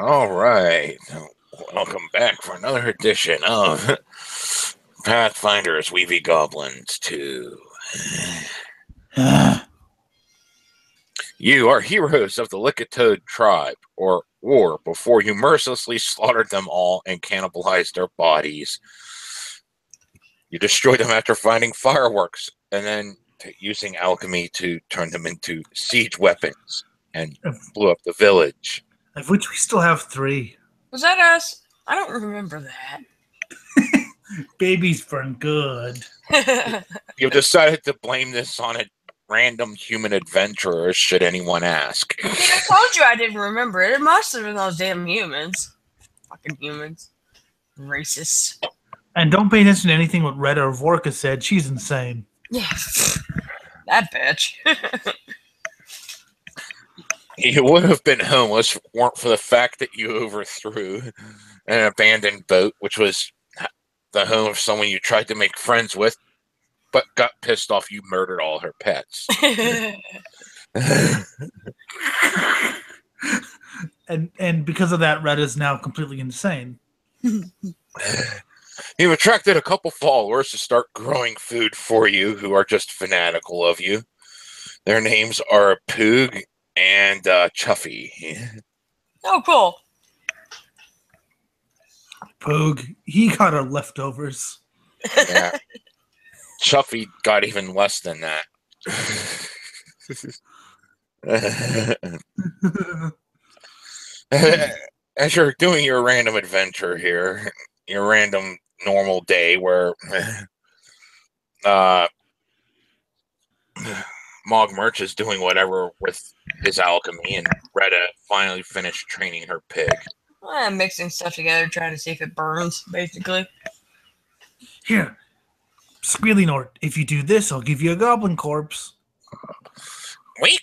All right. Welcome back for another edition of Pathfinder's We Be Goblins Too. You are heroes of the Lickatoad tribe, or war, before you mercilessly slaughtered them all and cannibalized their bodies. You destroyed them after finding fireworks, and then using alchemy to turn them into siege weapons, and blew up the village. Of which we still have 3. Was that us? I don't remember that. Babies burn good. You've decided to blame this on a random human adventurer, should anyone ask. I told you I didn't remember it. It must have been those damn humans. Fucking humans. Racist. And don't pay attention to anything what Retta or Vorka said. She's insane. Yeah. That bitch. You would have been homeless weren't for the fact that you overthrew an abandoned boat, which was the home of someone you tried to make friends with, but got pissed off you murdered all her pets. and because of that, Retta's now completely insane. You've attracted a couple followers to start growing food for you who are just fanatical of you. Their names are Poog and Chuffy. Oh, cool. Poog, he got our leftovers. Yeah. Chuffy got even less than that. As you're doing your random adventure here, your random normal day where Mog Merch is doing whatever with his alchemy, and Retta finally finished training her pig. I'm mixing stuff together, trying to see if it burns, basically. Here, Squealy Nort, if you do this, I'll give you a goblin corpse. Wait.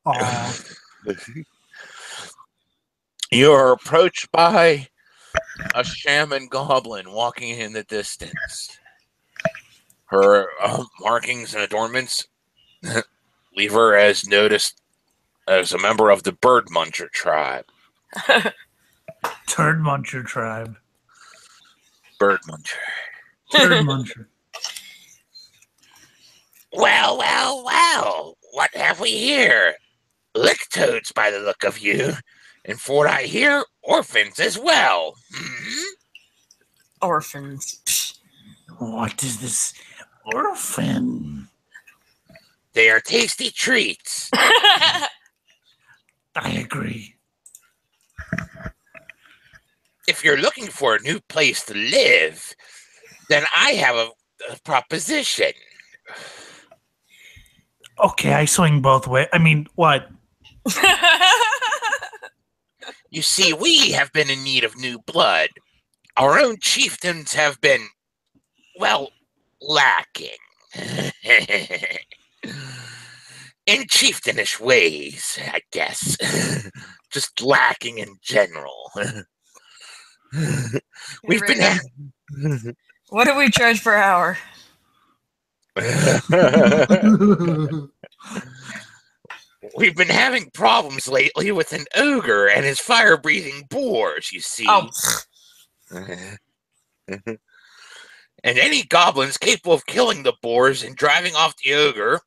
Aww. You're approached by a shaman goblin walking in the distance. Her markings and adornments leave her as noticed as a member of the Bird Muncher tribe. Turd Muncher tribe. Bird Muncher. Turd Muncher. Well. What have we here? Licktoads by the look of you. And for what I hear, orphans as well. Orphans. What is this orphan? They are tasty treats. I agree. If you're looking for a new place to live, then I have a proposition. Okay, I swing both ways. I mean, what? You see, we have been in need of new blood. Our own chieftains have been, well, lacking. In chieftainish ways, I guess. Just lacking in general. We've been... What do we charge per hour? We've been having problems lately with an ogre and his fire-breathing boars, you see. Oh. And any goblins capable of killing the boars and driving off the ogre,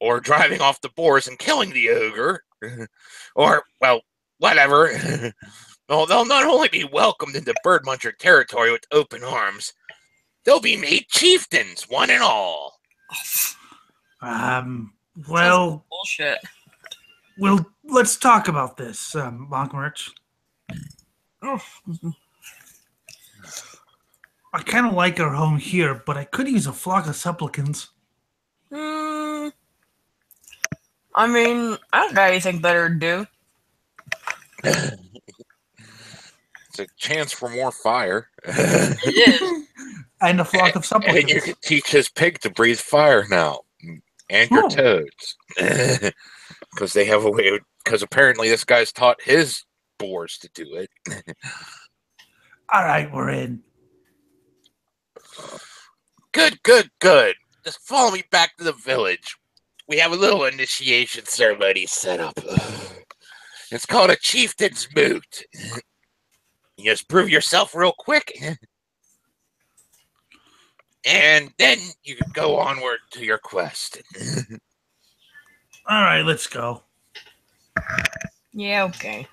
or driving off the boars and killing the ogre, or, well, whatever, well, they'll not only be welcomed into Bird Muncher territory with open arms, they'll be made chieftains, one and all. Well... Bullshit. Well, let's talk about this, Mock Merch. Oh. I kind of like our home here, but I could use a flock of supplicants. I mean, I don't got anything better to do. It's a chance for more fire. It is. And a flock of supplicants. And you can teach his pig to breathe fire now. And your toads. Because they have a way, because apparently this guy's taught his boars to do it. All right, we're in. Good. Just follow me back to the village. We have a little initiation ceremony set up. It's called a chieftain's boot. You just prove yourself real quick, and then you can go onward to your quest. All right, let's go. Yeah, okay.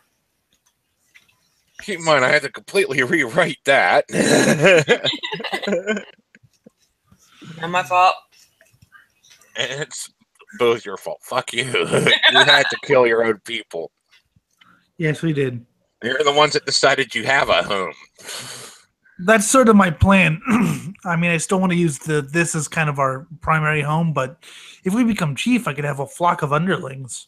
Keep in mind, I had to completely rewrite that. Not my fault. It's both your fault. Fuck you. You had to kill your own people. Yes, we did. You're the ones that decided you have a home. That's sort of my plan. I mean, I still want to use this as kind of our primary home, but if we become chief, I could have a flock of underlings.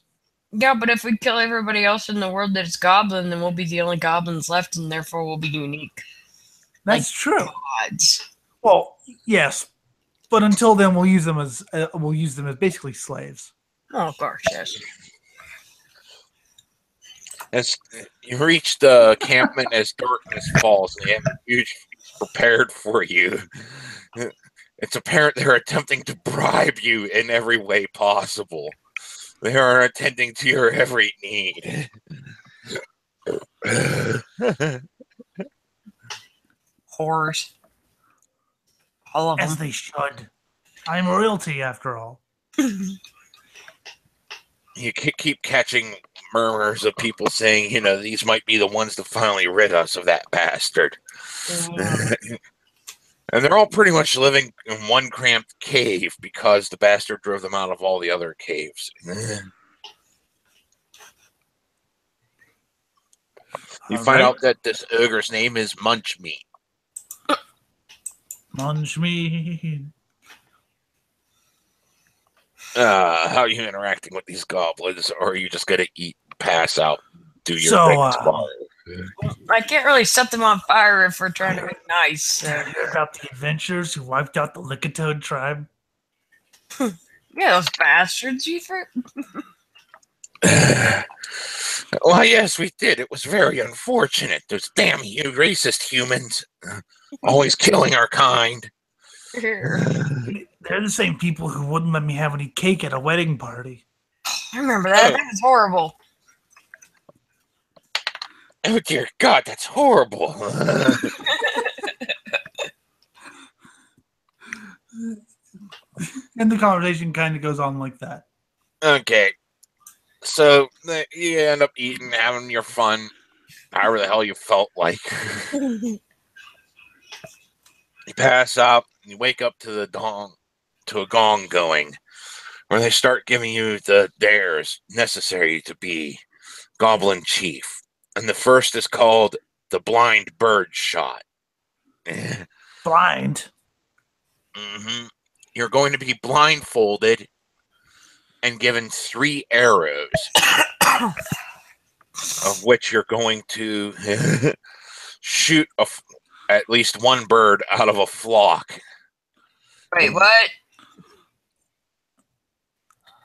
Yeah, but if we kill everybody else in the world that is goblin, then we'll be the only goblins left, and therefore we'll be unique. That's true. Gods. Well, yes, but until then, we'll use them as basically slaves. Oh, of course, yes. As you reach the encampment as darkness falls, and they have a huge feast prepared for you. It's apparent they're attempting to bribe you in every way possible. They are attending to your every need. Whores. All of As them. they should. I'm royalty, after all. You keep catching murmurs of people saying, these might be the ones to finally rid us of that bastard. And they're all pretty much living in one cramped cave because the bastard drove them out of all the other caves. You find out that this ogre's name is Munch Meat. Munch me. How are you interacting with these goblins? Or are you just going to eat, pass out, do your thing tomorrow? I can't really set them on fire if we're trying to be nice. So. Have you heard about the adventurers who wiped out the Lickatoad tribe? Yeah, those bastards, you for. Well, yes, we did. It was very unfortunate. Those damn you racist humans. Always killing our kind. They're the same people who wouldn't let me have any cake at a wedding party. I remember that. That was horrible. Oh, dear God, that's horrible. And the conversation kind of goes on like that. Okay. So you end up eating, having your fun, however the hell you felt like. You pass out, and you wake up to a gong going, where they start giving you the dares necessary to be Goblin Chief. And the first is called the Blind Bird Shot. Blind? Mm-hmm. You're going to be blindfolded and given 3 arrows, of which you're going to shoot at least one bird out of a flock. Wait, what?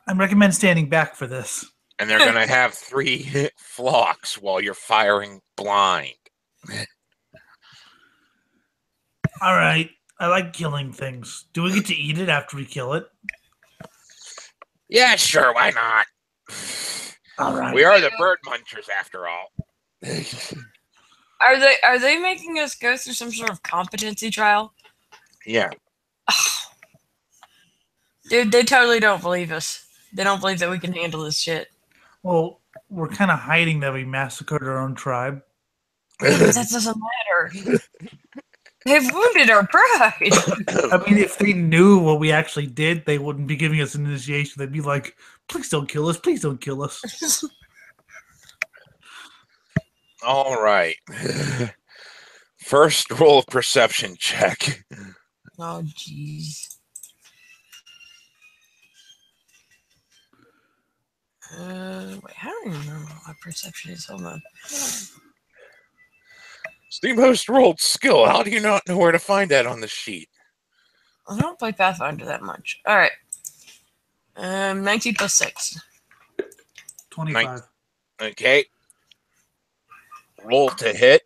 I recommend standing back for this. And they're going to have 3 flocks while you're firing blind. All right. I like killing things. Do we get to eat it after we kill it? Yeah, sure. Why not? All right. We are the bird munchers, after all. Are they making us go through some sort of competency trial? Yeah. Dude, they totally don't believe us. They don't believe that we can handle this shit. Well, we're kind of hiding that we massacred our own tribe. That doesn't matter. They've wounded our pride. I mean, if they knew what we actually did, they wouldn't be giving us an initiation. They'd be like, please don't kill us. Please don't kill us. All right. First roll of perception check. Oh, jeez. Wait, I don't even remember what perception is. Hold on. Steamhost rolled skill. How do you not know where to find that on the sheet? I don't play Pathfinder that much. All right. 19 plus 6. 25. Okay. Roll to hit.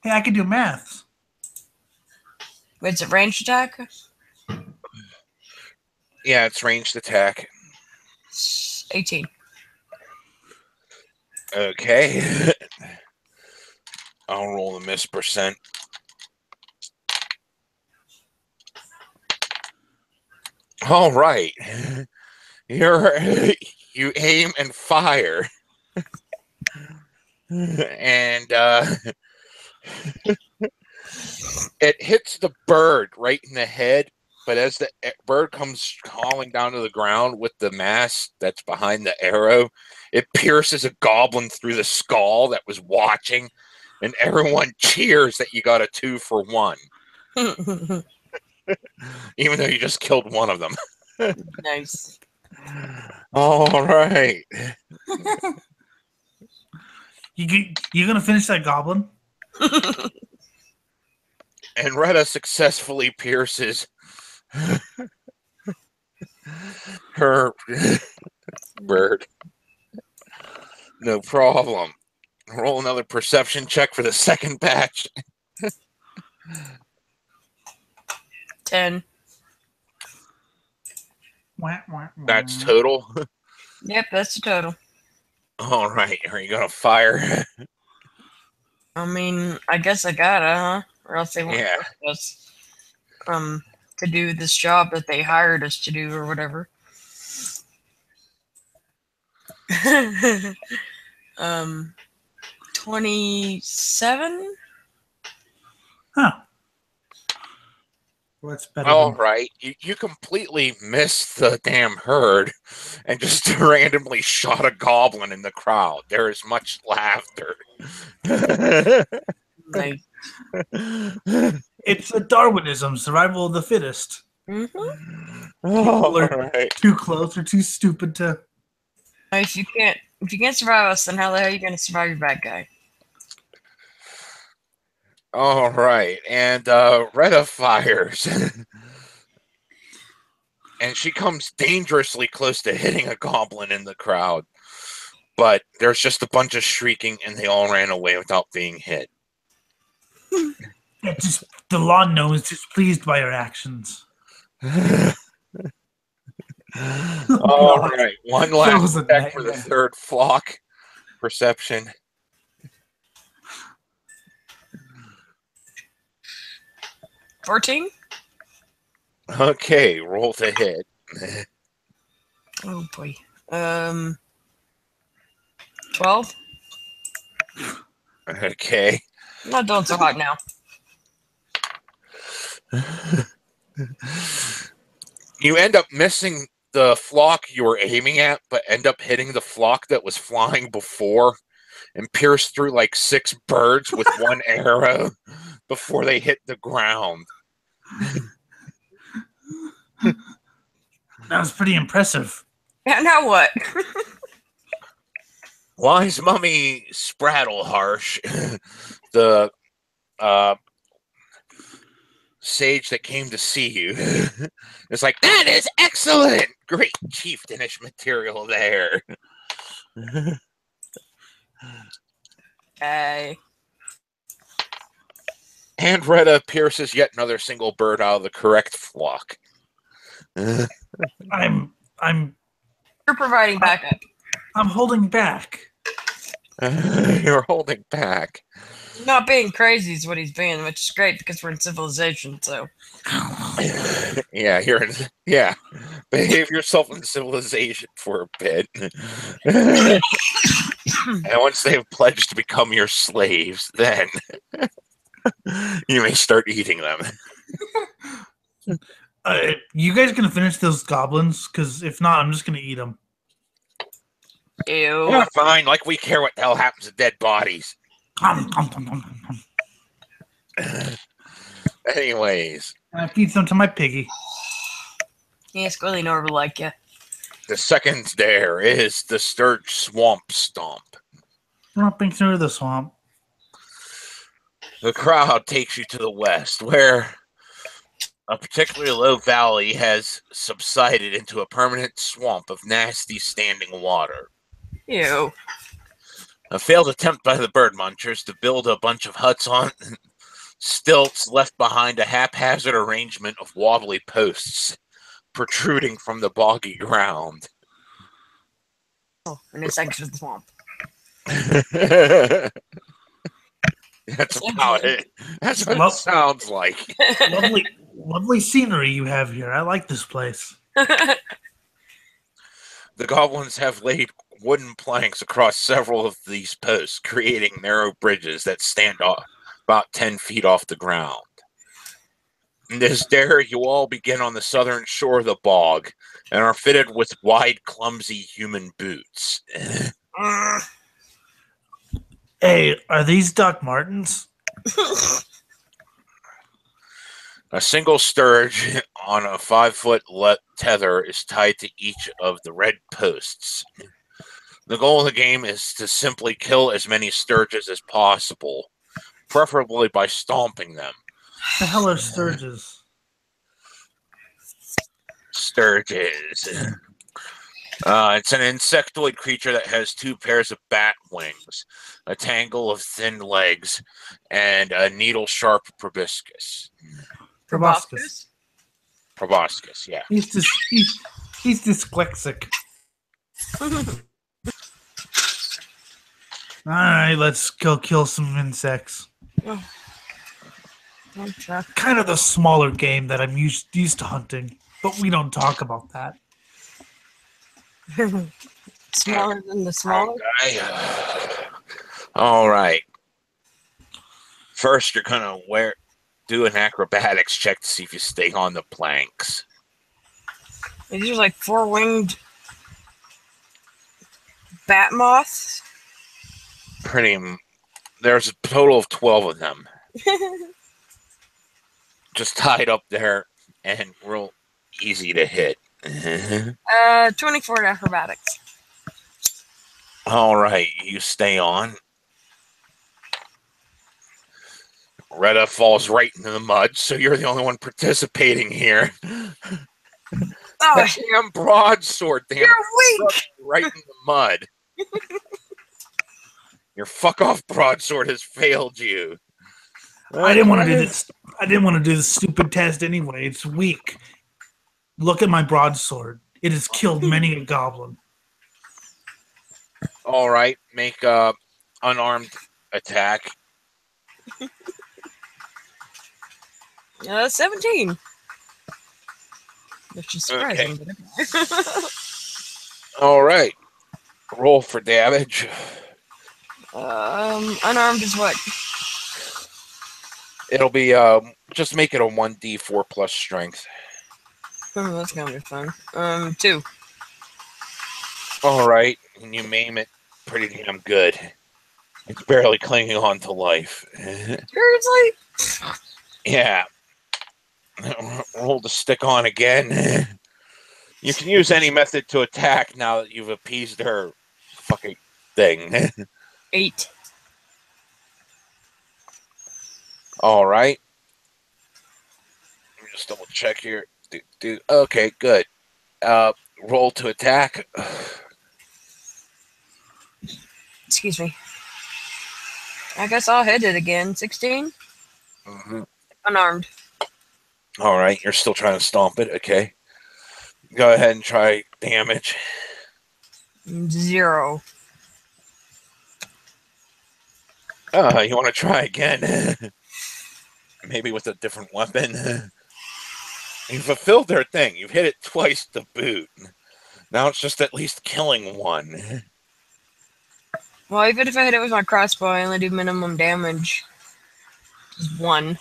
Hey, I can do maths. Wait, it's a ranged attack? Yeah, it's ranged attack. 18. Okay. I'll roll the miss percent. All right. You aim and fire. And it hits the bird right in the head. But as the bird comes falling down to the ground with the mass that's behind the arrow, it pierces a goblin through the skull that was watching, and everyone cheers that you got a 2 for 1, even though you just killed one of them. Nice. All right. You gonna finish that goblin? And Retta successfully pierces her bird. No problem. Roll another perception check for the second batch. 10. That's total. Yep, that's the total. All right. Are you going to fire? I mean, I guess I gotta, huh? Or else they won't Yeah. us to do this job that they hired us to do or whatever. 27? Huh. Well, that's better. All right. You completely missed the damn herd and just randomly shot a goblin in the crowd. There is much laughter. Like, it's a Darwinism, survival of the fittest. mm-hmm. People are right. too close or too stupid to. If you can't survive us, then how the hell are you gonna survive your bad guy? All right. And Retta fires. And she comes dangerously close to hitting a goblin in the crowd. But there's just a bunch of shrieking, and they all ran away without being hit. Yeah, just the lawn gnome is displeased by her actions. All right, one last check for the nightmare. third flock. Perception. $14? Okay, roll to hit. Oh boy. 12? Okay. Not doing so hot now. You end up missing the flock you were aiming at, but end up hitting the flock that was flying before and pierce through like 6 birds with one arrow before they hit the ground. That was pretty impressive. Yeah, now what? Wise Mummy Sprattleharsh, the sage that came to see you, is like, that is excellent! Great chieftainish material there. Okay. And Retta pierces yet another single bird out of the correct flock. I'm You're providing backup. I'm holding back. You're holding back. Not being crazy is what he's being, which is great because we're in civilization, so. Yeah, yeah. Behave yourself in civilization for a bit. And once they've pledged to become your slaves, then you may start eating them. You guys gonna finish those goblins? Because if not, I'm just gonna eat them. Ew. Yeah, fine. Like we care what the hell happens to dead bodies. Anyways. And I feed some to my piggy. Yes, Squilly Nor like you. The second there is the Sturge Swamp Stomp. Romping through the swamp. The crowd takes you to the west, where a particularly low valley has subsided into a permanent swamp of nasty standing water. Ew. A failed attempt by the bird munchers to build a bunch of huts on stilts left behind a haphazard arrangement of wobbly posts protruding from the boggy ground. Oh, and it's exit the swamp. That's about it. That's what it Well, sounds like. lovely scenery you have here. I like this place. The goblins have laid wooden planks across several of these posts, creating narrow bridges that stand off about 10 feet off the ground. In this dare, you all begin on the southern shore of the bog and are fitted with wide, clumsy human boots. Hey, are these Doc Martens? A single sturge on a 5-foot tether is tied to each of the red posts. The goal of the game is to simply kill as many sturges as possible, preferably by stomping them. The hell are sturges? Sturges. It's an insectoid creature that has 2 pairs of bat wings, a tangle of thin legs, and a needle-sharp proboscis. Proboscis. Proboscis, yeah. He's dyslexic. All right, let's go kill some insects. Kind of the smaller game that I'm used to hunting, but we don't talk about that. Smaller than the smaller? All right. First, you're going to do an acrobatics check to see if you stay on the planks. These are like 4-winged bat moths. There's a total of 12 of them. Just tied up there and real easy to hit. 24 acrobatics. All right, you stay on. Retta falls right into the mud, so you're the only one participating here. Oh, Damn broadsword, damn you're it. weak! Right in the mud. Your fuck off broadsword has failed you. I didn't want to do this. I didn't want to do this stupid test anyway. It's weak. Look at my broadsword. It has killed many a goblin. All right, make a unarmed attack. 17. Which is surprising. Okay. All right, roll for damage. Unarmed is what? It'll be just make it a 1d4 plus strength. Oh, that's gonna be fun. 2. All right, and you maim it pretty damn good. It's barely clinging on to life. Seriously? Yeah. Roll the stick on again. You can use any method to attack now that you've appeased her fucking thing. 8. All right. Let me just double check here. Okay, good. Roll to attack. Excuse me. I guess I'll hit it again. 16? Mm-hmm. Unarmed. All right, you're still trying to stomp it. Okay. Go ahead and try damage. 0. You want to try again? Maybe with a different weapon. You fulfilled their thing. You've hit it twice to boot. Now it's just at least killing one. Well, even if I hit it with my crossbow, I only do minimum damage. Just 1.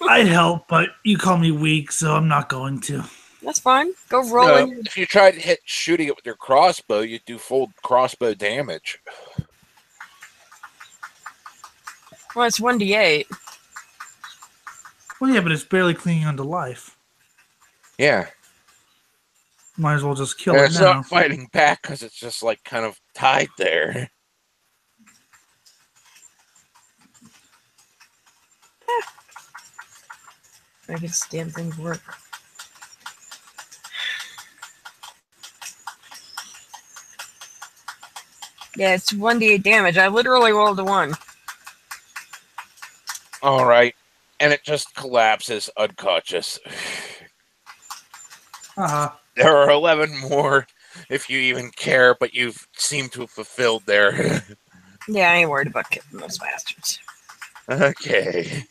I'd help, but you call me weak, so I'm not going to. That's fine. Go roll in. If you tried to shooting it with your crossbow, you'd do full crossbow damage. Well, it's 1d8. Well, yeah, but it's barely clinging onto life. Yeah. Might as well just kill And it it's now. not fighting back because it's just like kind of tied there. Make this damn thing work. Yeah, it's 1d8 damage. I literally rolled a 1. All right. And it just collapses unconscious. Uh-huh. There are 11 more if you even care, but you've seemed to have fulfilled their Yeah, I ain't worried about killing those bastards. Okay.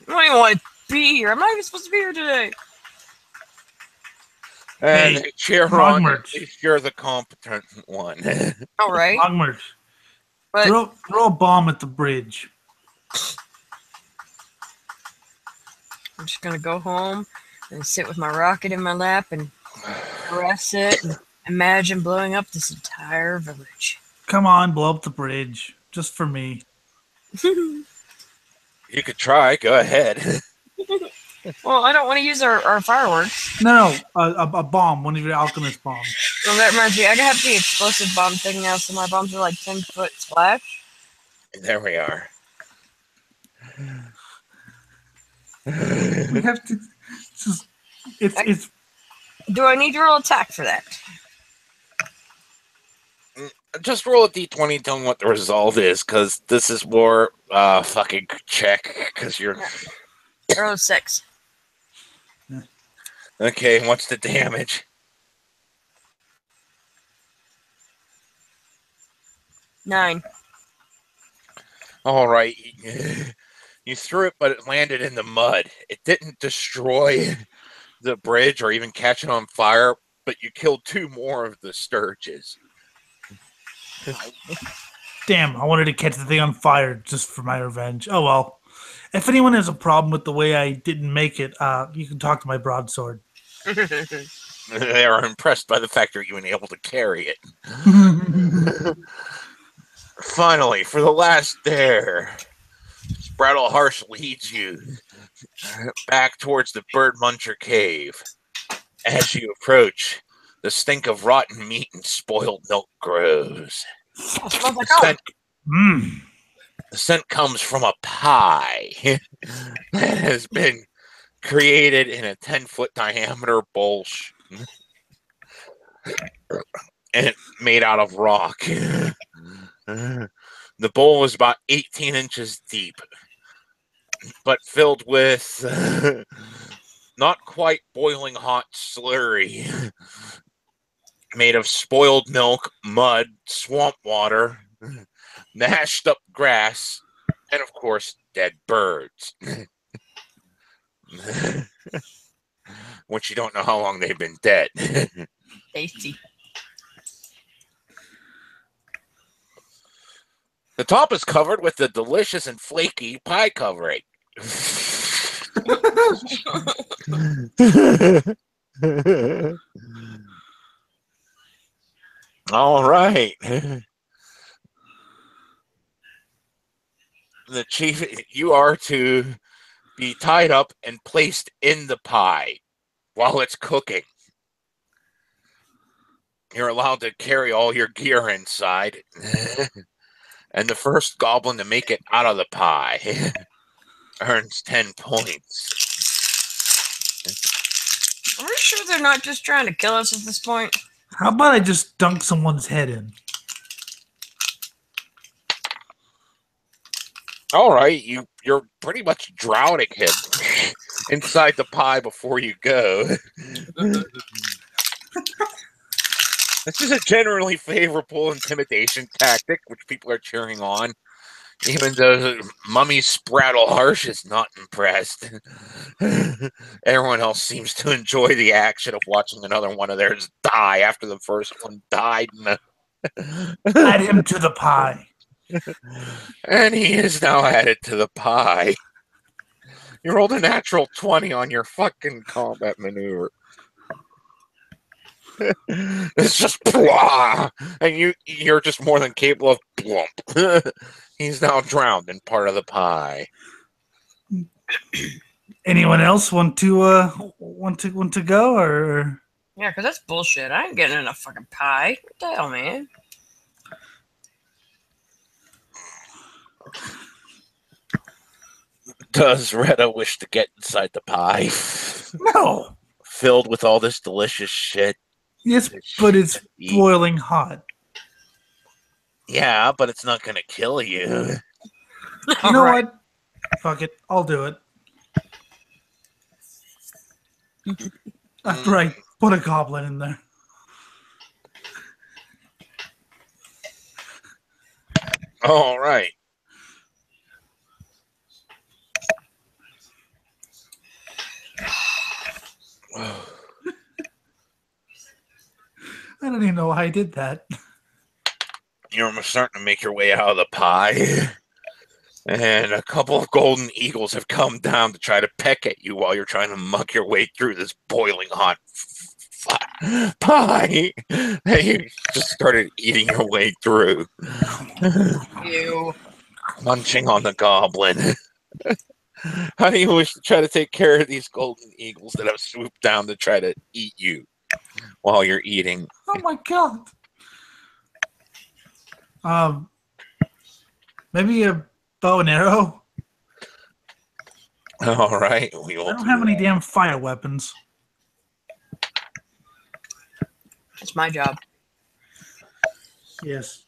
I don't even want to be here. I'm not even supposed to be here today. And Hey, cheer Long on. At March. least you're the competent one. All right, Long March. but Throw a bomb at the bridge. I'm just gonna go home and sit with my rocket in my lap and caress it and imagine blowing up this entire village. Come on, blow up the bridge. Just for me. You could try. Go ahead. Well, I don't want to use our fireworks. No, a bomb. One of your alchemist bombs. Well, that reminds me, I have the explosive bomb thing now, so my bombs are like 10-foot splash. There we are. We have to. It's. Do I need to roll attack for that? Just roll a d20, tell me what the result is, because this is more fucking check, because you're... I rolled 6. Okay, what's the damage? 9. All right. You threw it, but it landed in the mud. It didn't destroy the bridge or even catch it on fire, but you killed 2 more of the sturges. Damn, I wanted to catch the thing on fire just for my revenge. Oh well. If anyone has a problem with the way I didn't make it, you can talk to my broadsword. They are impressed by the fact that you were able to carry it. Finally, for the last dare, Spraddle Harsh leads you back towards the Bird Muncher cave. As you approach, the stink of rotten meat and spoiled milk grows. Oh, smells like The scent comes from a pie that has been created in a 10-foot diameter bowl and made out of rock. The bowl is about 18 inches deep, but filled with not quite boiling hot slurry made of spoiled milk, mud, swamp water, mashed up grass, and of course, dead birds. Which you don't know how long they've been dead. tasty. The top is covered with the delicious and flaky pie covering. All right. The chief, you are to be tied up and placed in the pie while it's cooking. You're allowed to carry all your gear inside. And the first goblin to make it out of the pie earns 10 points. Are we sure they're not just trying to kill us at this point? How about I just dunk someone's head in? All right, you're pretty much drowning him inside the pie before you go. This is a generally favorable intimidation tactic, which people are cheering on, even though Mummy Spraddle Harsh is not impressed. Everyone else seems to enjoy the action of watching another one of theirs die after the first one died. Add him to the pie. And he is now added to the pie. You rolled a natural 20 on your fucking combat maneuver. It's just blah, and you're just more than capable of plump. He's now drowned in part of the pie. Anyone else want to go or? Yeah, because that's bullshit. I ain't getting enough fucking pie. What the hell, man? Does Retta wish to get inside the pie? No. Filled with all this delicious shit. Yes, but it's boiling hot. Yeah, but it's not going to kill you. You know what? Fuck it. I'll do it. After I put a goblin in there. All right. I don't even know why I did that. You're starting to make your way out of the pie. And a couple of golden eagles have come down to try to peck at you while you're trying to muck your way through this boiling hot pie that you just started eating your way through. Ew. Munching on the goblin. How do you wish to try to take care of these golden eagles that have swooped down to try to eat you while you're eating? Oh my god. Maybe a bow and arrow? All right. I don't have any damn fire weapons. That's my job. Yes.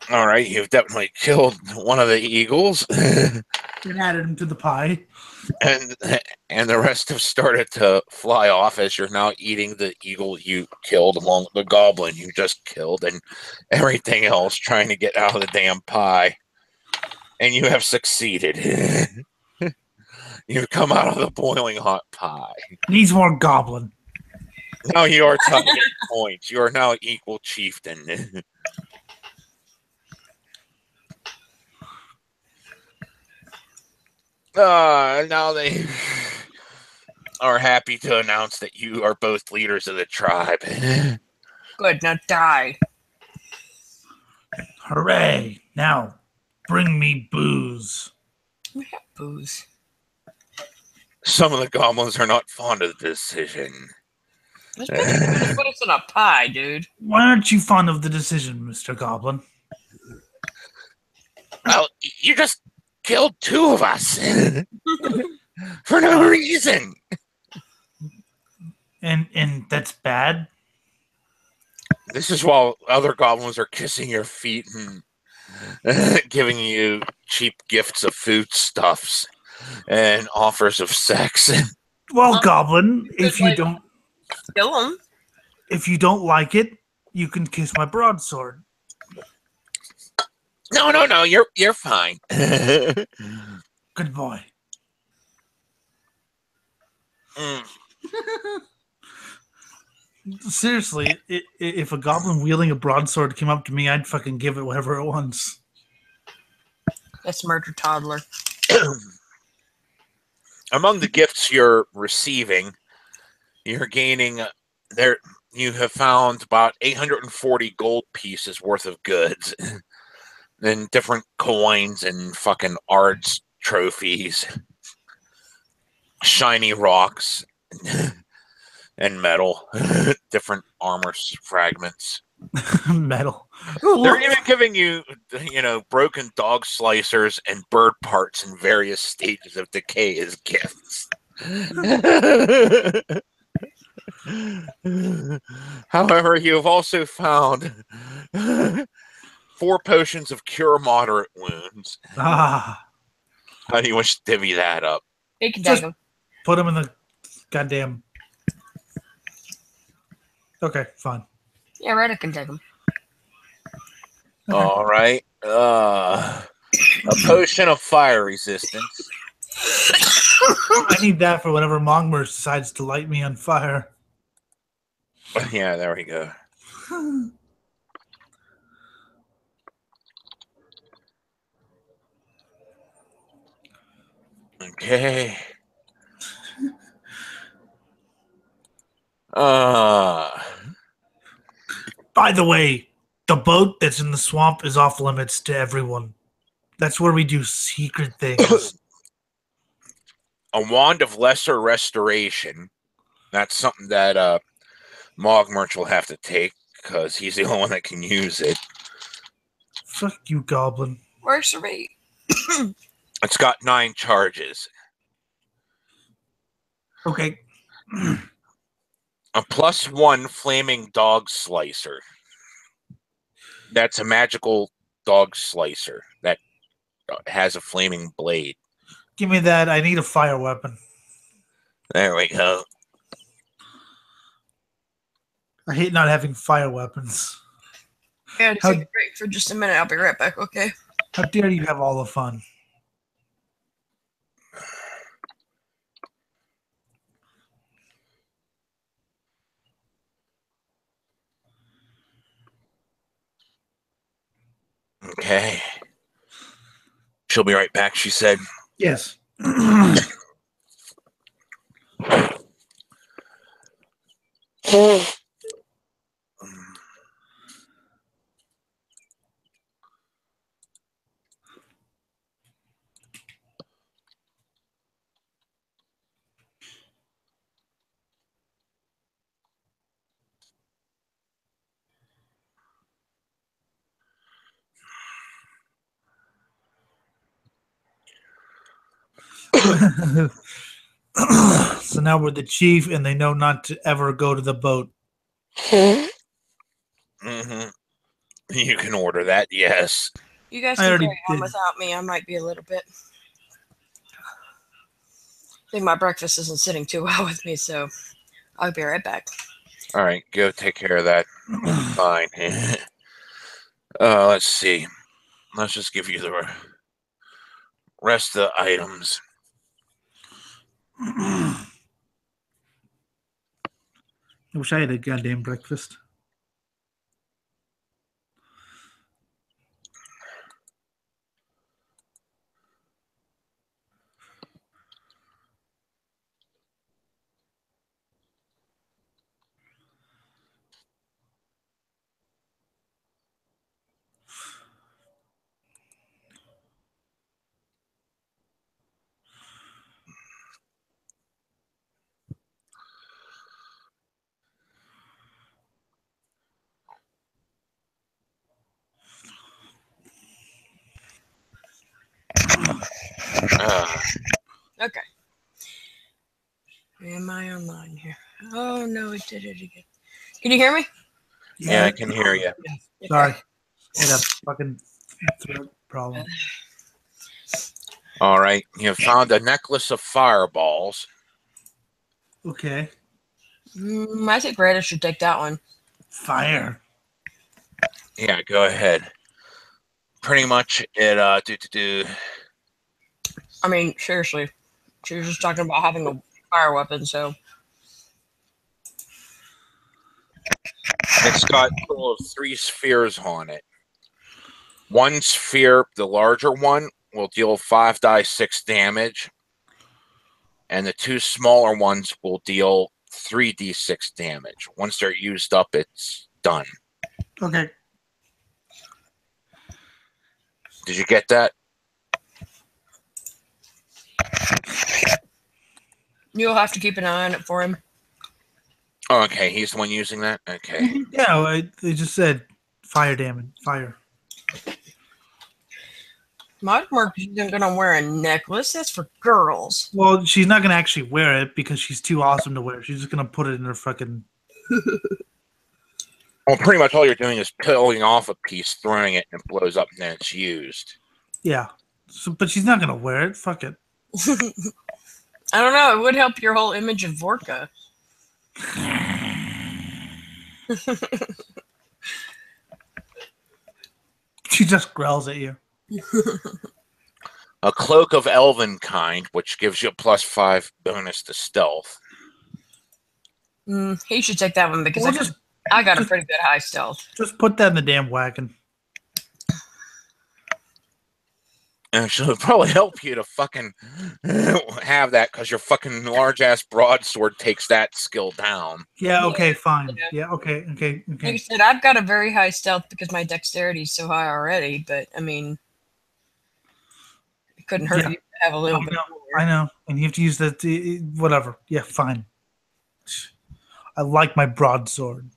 All right. You've definitely killed one of the eagles. And added him to the pie. And the rest have started to fly off as you're now eating the eagle you killed along with the goblin you just killed and everything else trying to get out of the damn pie. And you have succeeded. You've come out of the boiling hot pie. Needs more goblin. Now you are tying points. You are now equal chieftain. Now they are happy to announce that you are both leaders of the tribe. Good, now die. Hooray. Now, bring me booze. We have booze. Some of the goblins are not fond of the decision. Let's put us in a pie, dude. Why aren't you fond of the decision, Mr. Goblin? Well, you just killed two of us for no reason. And that's bad? This is while other goblins are kissing your feet and giving you cheap gifts of foodstuffs and offers of sex. Well, Goblin, if you don't kill him, if you don't like it, you can kiss my broadsword. No, you're fine. Good boy. Seriously, if a goblin wielding a broadsword came up to me, I'd fucking give it whatever it wants. that's murder toddler. Among the gifts you're receiving, you're gaining there. You have found about 840 gold pieces worth of goods, and different coins and fucking arts, trophies, shiny rocks, and metal, different armor fragments. Metal. They're even giving you, broken dog slicers and bird parts in various stages of decay as gifts. However, you have also found 4 potions of cure moderate wounds. Ah. How do you wish to divvy that up? He can Just take him. put him in the goddamn... Okay, fine. Yeah, right, I can take him. Okay. All right. A potion of fire resistance. I need that for whenever Mongmers decides to light me on fire. Yeah, there we go. Okay. By the way, the boat that's in the swamp is off limits to everyone. That's where we do secret things. A wand of lesser restoration. That's something that Mogmerch will have to take because he's the only one that can use it. Fuck you, Goblin. Where's the rate? It's got 9 charges. Okay. A +1 flaming dog slicer. That's a magical dog slicer that has a flaming blade. Give me that. I need a fire weapon. There we go. I hate not having fire weapons. Yeah, take a break for just a minute. I'll be right back, okay? How dare you have all the fun? Okay. She'll be right back, she said. Yes. So now we're the chief, and they know not to ever go to the boat. Mm-hmm. You can order that, yes. You guys I can already carry on did. without me. I might be a little bit. I think my breakfast isn't sitting too well with me, so I'll be right back. All right, go take care of that. Fine. Let's see. Let's just give you the rest of the items. I wish I had a goddamn breakfast. Okay. Am I online here? Oh no, it did it again. Can you hear me? Yeah, I can hear you. Sorry. I had a fucking throat problem. All right, you found a necklace of fireballs. Okay. I think Brandon should take that one. Fire. Yeah, go ahead. Pretty much it I mean, seriously. She was just talking about having a fire weapon, so it's got a total of 3 spheres on it. One sphere, the larger one, will deal 5d6 damage, and the 2 smaller ones will deal 3d6 damage. Once they're used up, it's done. Okay. Did you get that? you'll have to keep an eye on it for him. Oh, okay, he's the one using that? Okay. Yeah, they just said fire damage. Fire. Modmark isn't gonna wear a necklace. That's for girls. Well, she's not gonna actually wear it because she's too awesome to wear. She's just gonna put it in her fucking. Well, pretty much all you're doing is peeling off a piece, throwing it, and it blows up, and then it's used. Yeah. So, but she's not gonna wear it. Fuck it. I don't know. It would help your whole image of Vorka. She just growls at you. A cloak of elven kind, which gives you a +5 bonus to stealth. He should take that one because Well, I got a pretty good high stealth. Just put that in the damn wagon. And she'll probably help you to fucking have that because your fucking large ass broadsword takes that skill down. Yeah, okay, Yeah, fine. yeah. Yeah, okay. Like I said, I've got a very high stealth because my dexterity is so high already, but I mean, it couldn't hurt Yeah. you to have a little bit more. I know. And you have to use that. Whatever. Yeah, fine. I like my broadsword.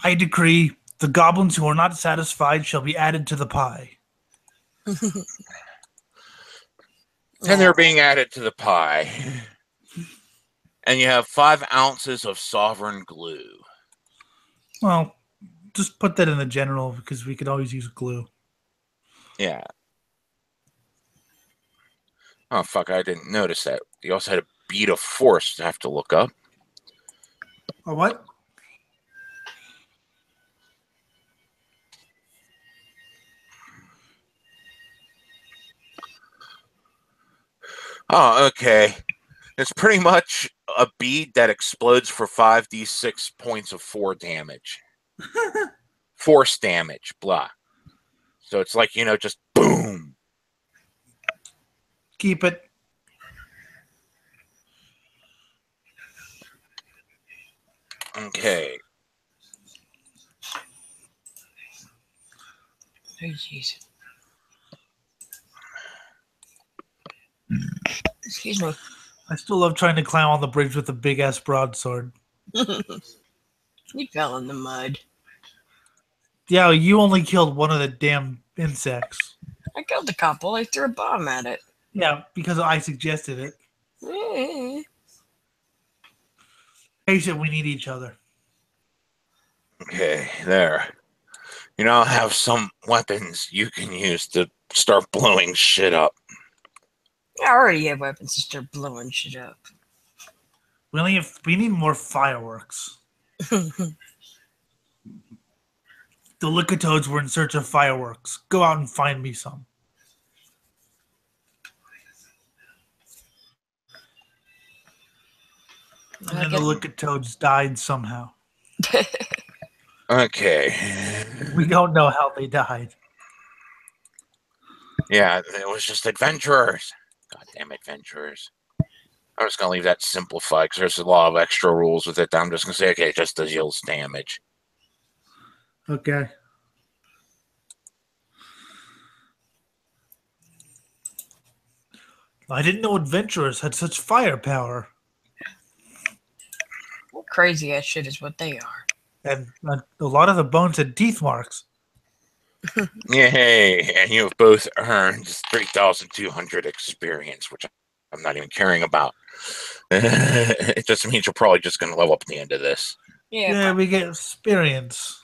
I decree the goblins who are not satisfied shall be added to the pie. And they're being added to the pie. And you have 5 ounces of sovereign glue. Well, just put that in the general because we could always use glue. Yeah. Oh, fuck, I didn't notice that. You also had a bead of force to have to look up. A what? Oh, okay. It's pretty much a bead that explodes for 5d6 points of 4 damage. Force damage, blah. So it's like, just boom. Keep it. Okay. Oh, jeez. Excuse me. I still love trying to climb on the bridge with a big ass broadsword. You fell in the mud. Yeah, you only killed one of the damn insects. I killed a couple. I threw a bomb at it. Yeah, because I suggested it. Eh. Patient, we need each other. Okay, there. You now have some weapons you can use to start blowing shit up. I already have weapons to start blowing shit up. We need more fireworks. The Lickatoads were in search of fireworks. Go out and find me some. And then the Lickatoads died somehow. Okay. We don't know how they died. Yeah, it was just adventurers. Goddamn adventurers. I'm just going to leave that simplified because there's a lot of extra rules with it. I'm just going to say, okay, it just deals damage. Okay. I didn't know adventurers had such firepower. What crazy ass shit is what they are. And a lot of the bones had teeth marks. Yay! And you have both earned 3,200 experience, which I'm not even caring about. It just means you're probably just going to level up at the end of this. Yeah, we get experience.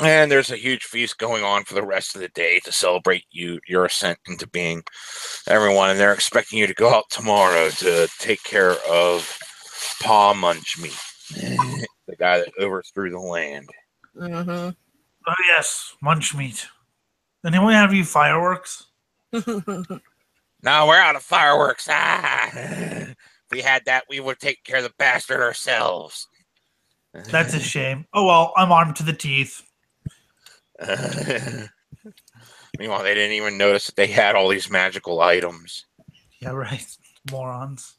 And there's a huge feast going on for the rest of the day to celebrate your ascent into being everyone. And they're expecting you to go out tomorrow to take care of Pa Munchmeat, the guy that overthrew the land. Mm-hmm. Oh, yes, Munchmeat. Anyone have you fireworks? No, we're out of fireworks. If we had that, we would take care of the bastard ourselves. That's a shame. Oh, well, I'm armed to the teeth. Meanwhile, they didn't even notice that they had all these magical items. Yeah, right. Morons.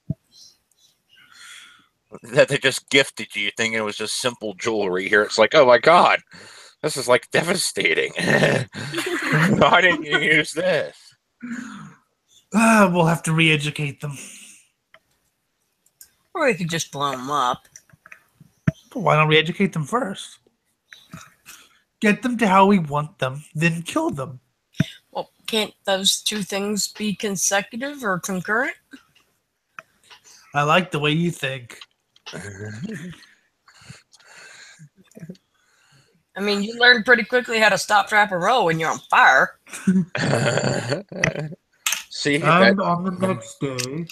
That they just gifted you, thinking it was just simple jewelry. Here it's like, oh my god, this is like devastating. Why didn't you use this? We'll have to re-educate them. Or we could just blow them up. But why don't we educate them first? Get them to how we want them, then kill them. Well, can't those two things be consecutive or concurrent? I like the way you think. I mean, you learn pretty quickly how to stop, trap, and roll when you're on fire. See, and on the next day.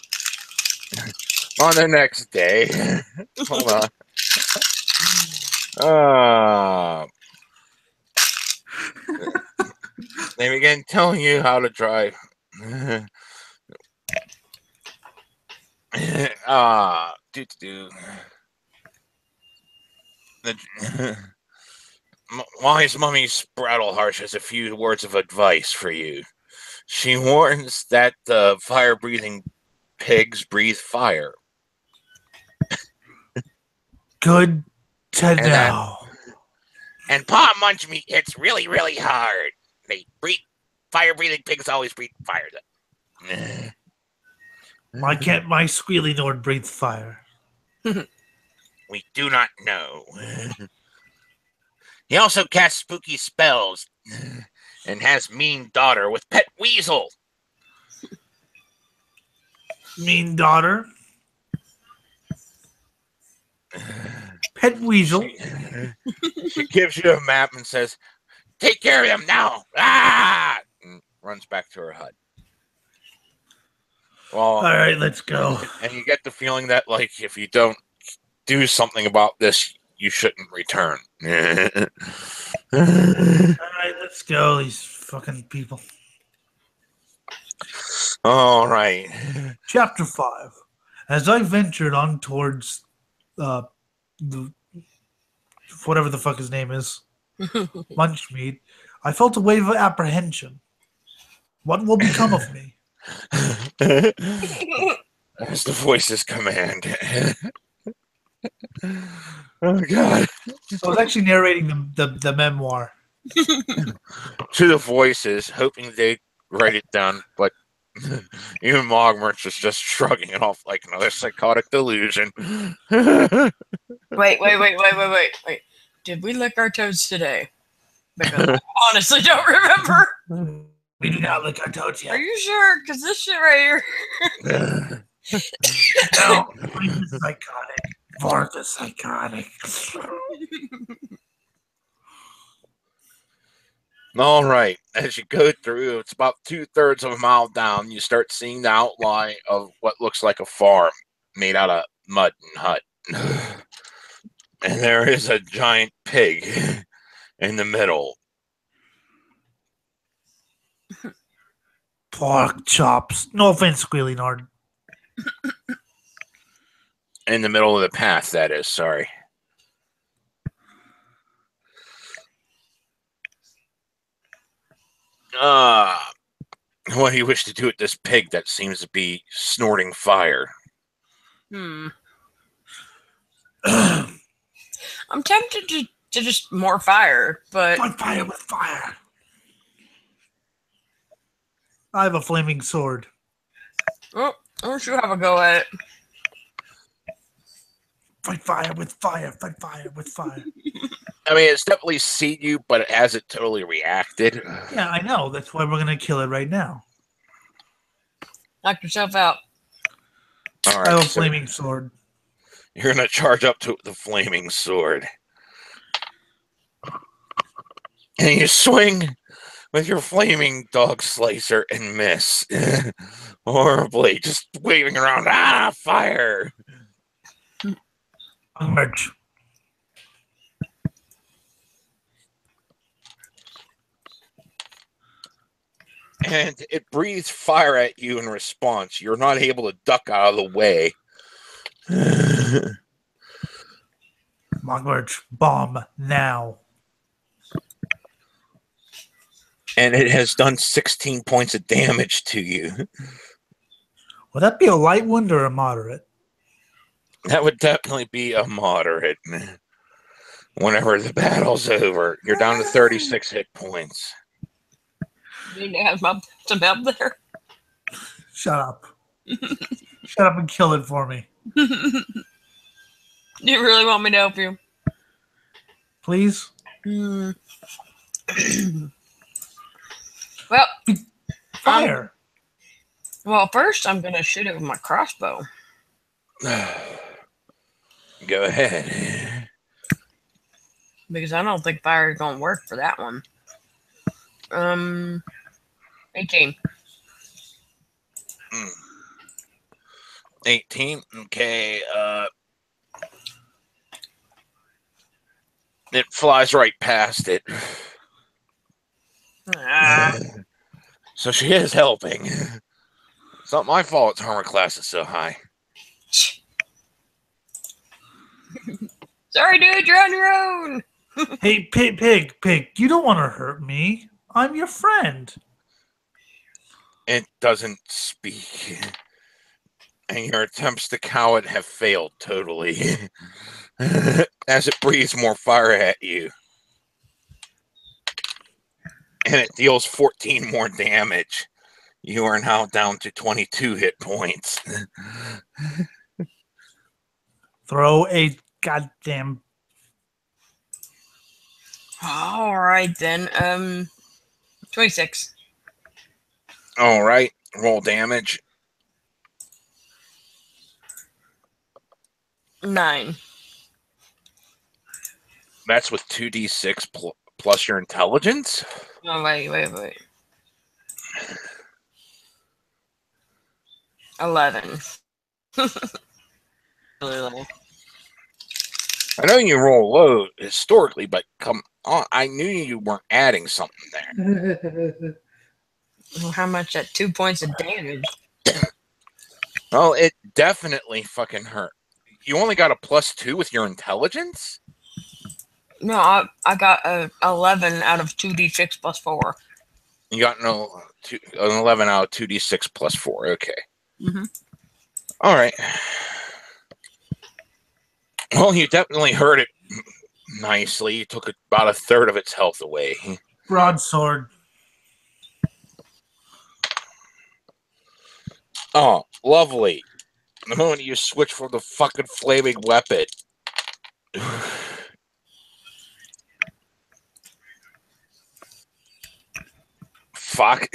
On the next day. Hold on. They begin telling you how to drive. Wise Mummy Sprattleharsh has a few words of advice for you. She warns that the fire-breathing pigs breathe fire. Good to know. And Pa Munchmeat hits really, really hard. Fire-breathing pigs always breathe fire. Why can't my squealy Nord breathe fire? We do not know. He also casts spooky spells and has mean daughter with pet weasel. Mean daughter? Pet weasel. She gives you a map and says, "Take care of him now!" Ah! And runs back to her hut. Well, All right, let's go. and you get the feeling that, like, if you don't do something about this, you shouldn't return. All right, let's go. These fucking people. All right. Chapter 5. As I ventured on towards the whatever the fuck his name is, Munchmeat, I felt a wave of apprehension. What will become of me? As the voices command. Oh, God. I was actually narrating the memoir. To the voices, hoping they'd write it down, but even Mogmerch is just shrugging it off like another psychotic delusion. Wait. Did we lick our toads today? Because I honestly don't remember. We do not lick our toads Are yet. you sure? Because this shit right here. No, I'm the psychotic. For the psychotic. All right. As you go through, it's about 2/3 of a mile down. You start seeing the outline of what looks like a farm made out of mud and hut. And there is a giant pig in the middle. Pork chops. No offense, Squealy Nard. In the middle of the path, that is. Sorry. What do you wish to do with this pig that seems to be snorting fire? I'm tempted to just more fire, but Fight fire with fire. I have a flaming sword. oh, I want you to have a go at it. Fight fire with fire. Fight fire with fire. I mean, it's definitely seen you, but it hasn't totally reacted. Yeah, I know. That's why we're gonna kill it right now. Knock yourself out. All I have right, a so flaming sword. you're gonna charge up to the flaming sword, and you swing with your flaming dog slicer and miss horribly, just waving around. Ah, fire! Merch. And it breathes fire at you in response. You're not able to duck out of the way. Merch. Bomb now. And it has done 16 points of damage to you. Would that be a light wound or a moderate? That would definitely be a moderate. Whenever the battle's over, you're down to 36 hit points. You need to have some help there. Shut up. Shut up and kill it for me. Do you really want me to help you? Please? Well, Fire. Well, first I'm gonna shoot it with my crossbow. Go ahead. Because I don't think fire is gonna work for that one. 18. 18. Okay. It flies right past it. So she is helping. It's not my fault its armor class is so high. Sorry, dude, you're on your own. Hey, pig. You don't want to hurt me. I'm your friend. It doesn't speak. And your attempts to cow it have failed totally. As it breathes more fire at you. And it deals 14 more damage. You are now down to 22 hit points. Throw a goddamn. All right then. 26. All right, roll damage. 9. That's with 2d6 plus your intelligence? Oh, wait. 11. Really low. I know you roll low historically, but come on. I knew you weren't adding something there. Well, how much at 2 points of damage? Well, it definitely fucking hurt. You only got a +2 with your intelligence? No, I got a 11 out of 2d6 plus 4. You got an 11 out of 2d6 plus 4. Okay. Mm-hmm. All right. Well, you definitely hurt it nicely. You took about a third of its health away. Broadsword. Oh, lovely. The moment you switch from the fucking flaming weapon. Fuck.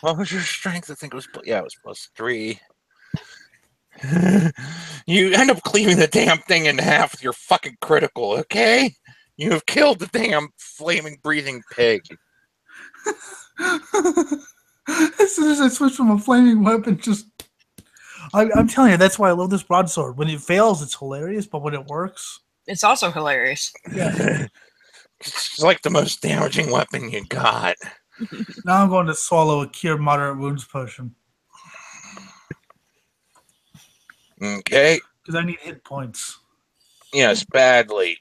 What was your strength? I think it was, it was +3. You end up cleaving the damn thing in half with your fucking critical, okay? You have killed the damn flaming breathing pig. As soon as I switch from a flaming weapon, I'm telling you, that's why I love this broadsword. When it fails, it's hilarious, but when it works, It's also hilarious. yeah. It's like the most damaging weapon you got. Now I'm going to swallow a cure moderate wounds potion Okay. because I need hit points. Yes, badly.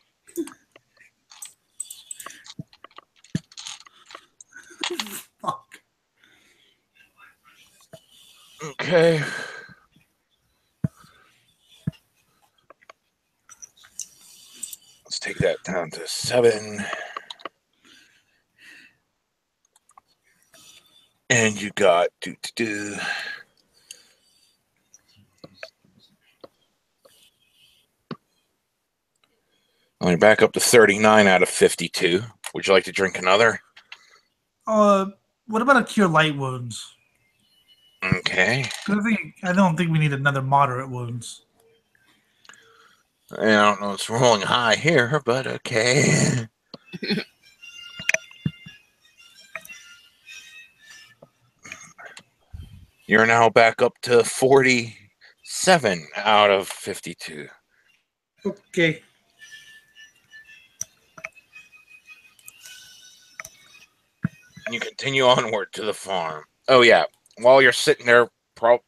Fuck. Okay. Let's take that down to 7. And you got Only back up to 39 out of 52. Would you like to drink another? What about a cure light wounds? Okay. I don't think we need another moderate wounds. I don't know, it's rolling high here, but okay. You're now back up to 47 out of 52. Okay. You continue onward to the farm. Oh, yeah. While you're sitting there,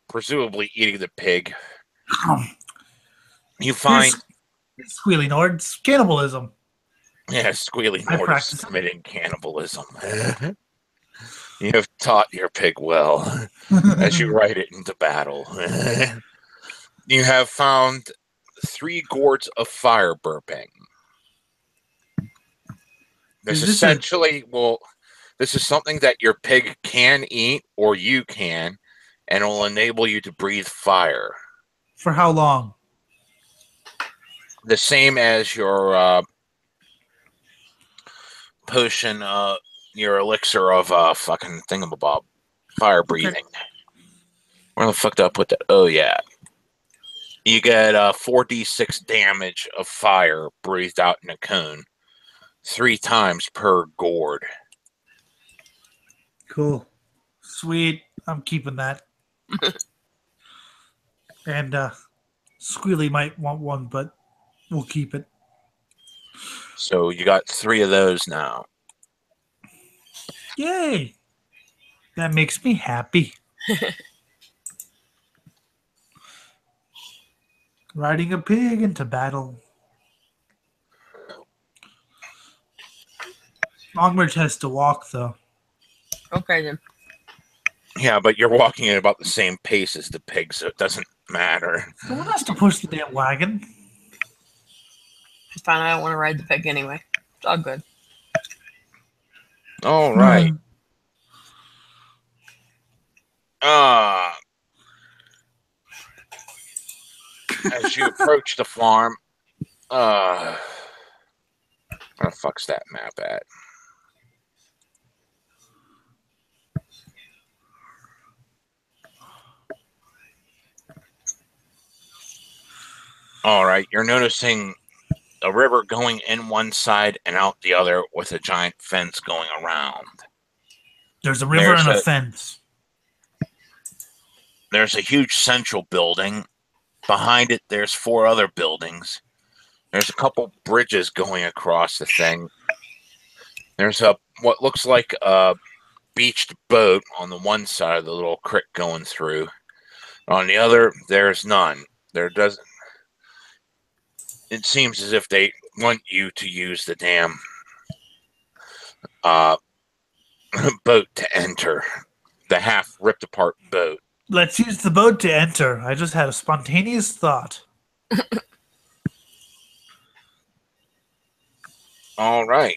presumably eating the pig, you find... Squealy Nord's cannibalism. Yeah, Squealy I Nord is practice. committing cannibalism. You have taught your pig well as you ride it into battle. You have found 3 gourds of fire burping. This Is this essentially this is something that your pig can eat, or you can, and it will enable you to breathe fire. For how long? The same as your potion, your elixir of fucking thingamabob, fire breathing. Okay. Where the fuck did I put that? Oh, yeah. You get 4d6 damage of fire breathed out in a cone 3 times per gourd. Cool. Sweet. I'm keeping that. And Squealy might want one, but we'll keep it. So you got 3 of those now. Yay! That makes me happy. Riding a pig into battle. Longmarch has to walk, though. Okay, then. Yeah, but you're walking at about the same pace as the pig, so it doesn't matter. Someone has to push the damn wagon. It's fine. I don't want to ride the pig anyway. It's all good. All right. As you approach the farm, where the fuck's that map at? All right, you're noticing a river going in one side and out the other with a giant fence going around. There's a river and a fence. There's a huge central building. Behind it, there's 4 other buildings. There's a couple bridges going across the thing. There's what looks like a beached boat on the one side of the little creek going through. On the other, there's none. It seems as if they want you to use the damn boat to enter. The half ripped apart boat. Let's use the boat to enter. I just had a spontaneous thought. All right.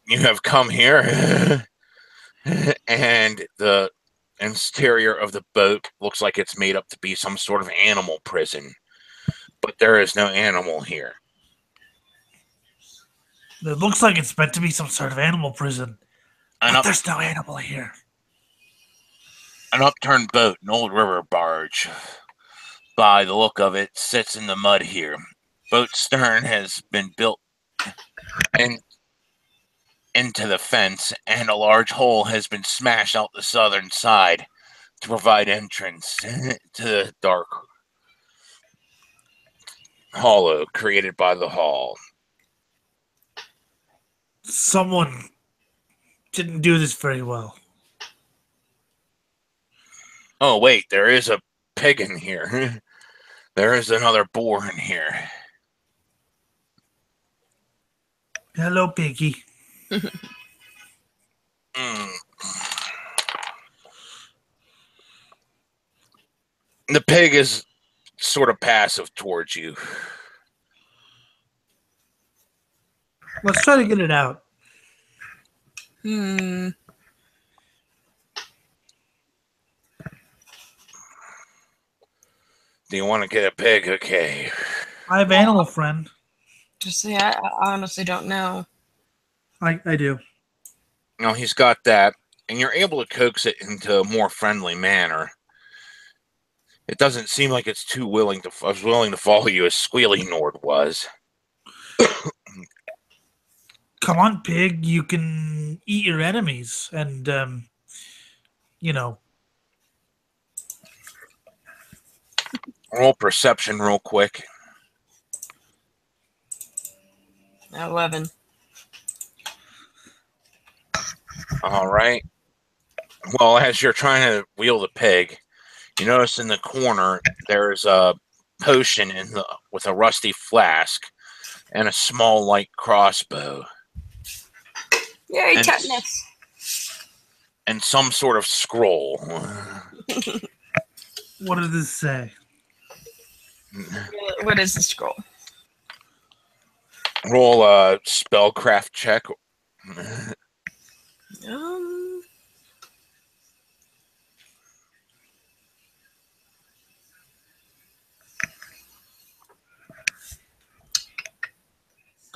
You have come here, and the exterior of the boat looks like it's made up to be some sort of animal prison, but there is no animal here. It looks like it's meant to be some sort of animal prison, but there's no animal here. An upturned boat, an old river barge, by the look of it, sits in the mud here. Boat's stern has been built into the fence, and a large hole has been smashed out the southern side to provide entrance to the dark hollow created by the hull. Someone didn't do this very well. Oh, wait, there is a pig in here. There is another boar in here. Hello, piggy. The pig is sort of passive towards you. Let's try to get it out. Do you want to get a pig? Okay. I have animal friend. Just say I honestly don't know. I do. No, he's got that, and you're able to coax it into a more friendly manner. It doesn't seem like it's too willing to follow you as Squealy Nord was. Come on, pig. You can eat your enemies, and you know. Roll perception real quick. 11. All right. Well, as you're trying to wheel the pig, you notice in the corner there's a potion with a rusty flask and a small light crossbow. Yay, tetanus! And some sort of scroll. What does this say? What is the scroll? Roll a spellcraft check. I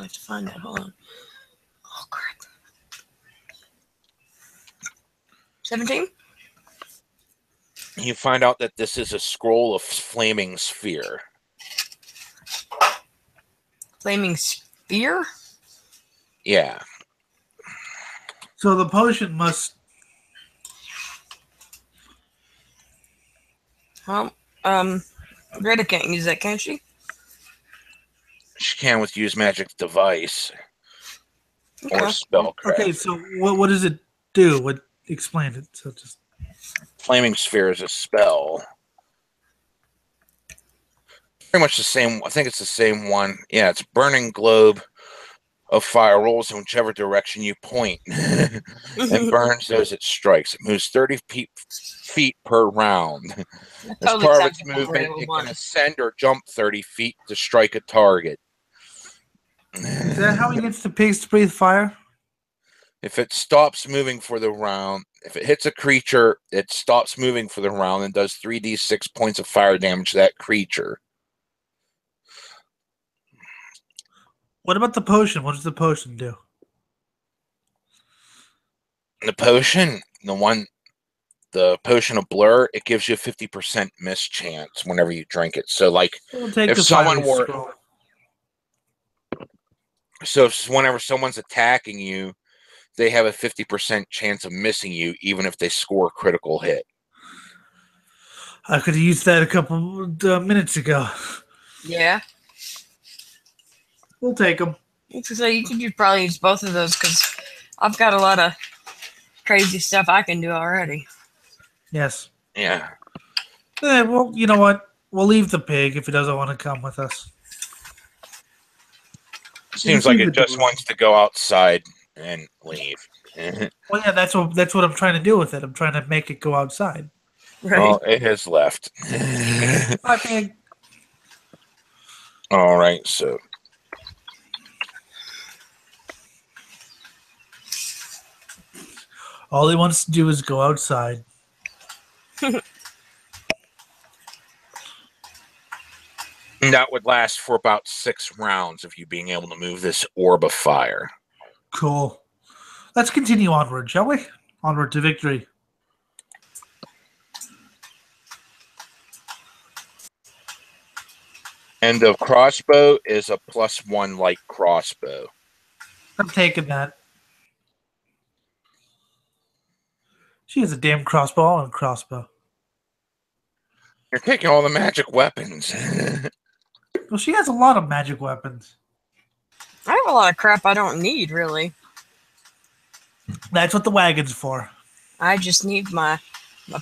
have to find that. Hold on. Oh, crap. 17? You find out that this is a scroll of flaming sphere. Flaming sphere? Yeah. So the potion must... Well, Greta can't use that, can she? She can with use magic device or Okay. spellcraft. Okay, so what does it do? Explain it. So just Flaming sphere is a spell. Pretty much the same. I think it's the same one. Yeah, it's burning globe of fire rolls in whichever direction you point and burns those it strikes. It moves 30 feet per round. As part of its movement, it can ascend or jump 30 feet to strike a target. Is that how he gets the pigs to breathe fire? If it stops moving for the round, if it hits a creature, it stops moving for the round and does 3d6 points of fire damage to that creature. What about the potion? What does the potion do? The potion, the potion of blur, it gives you a 50% miss chance whenever you drink it. So, like, We'll take if the someone fiery were, scroll. so whenever someone's attacking you, they have a 50% chance of missing you, even if they score a critical hit. I could have used that a couple minutes ago. Yeah. We'll take them. So you could probably use both of those because I've got a lot of crazy stuff I can do already. Yes. Yeah. Well, you know what? We'll leave the pig if he doesn't want to come with us. Seems like it just wants to go outside and leave. Well, yeah, that's what I'm trying to do with it. I'm trying to make it go outside. Right. Well, it has left. Bye, pig. All right, so. All he wants to do is go outside. And that would last for about 6 rounds of you being able to move this orb of fire. Cool. Let's continue onward, shall we? Onward to victory. And the crossbow is a +1 light crossbow. I'm taking that. She has a damn crossbow and a crossbow. You're taking all the magic weapons. Well, she has a lot of magic weapons. I have a lot of crap I don't need, really. That's what the wagon's for. I just need my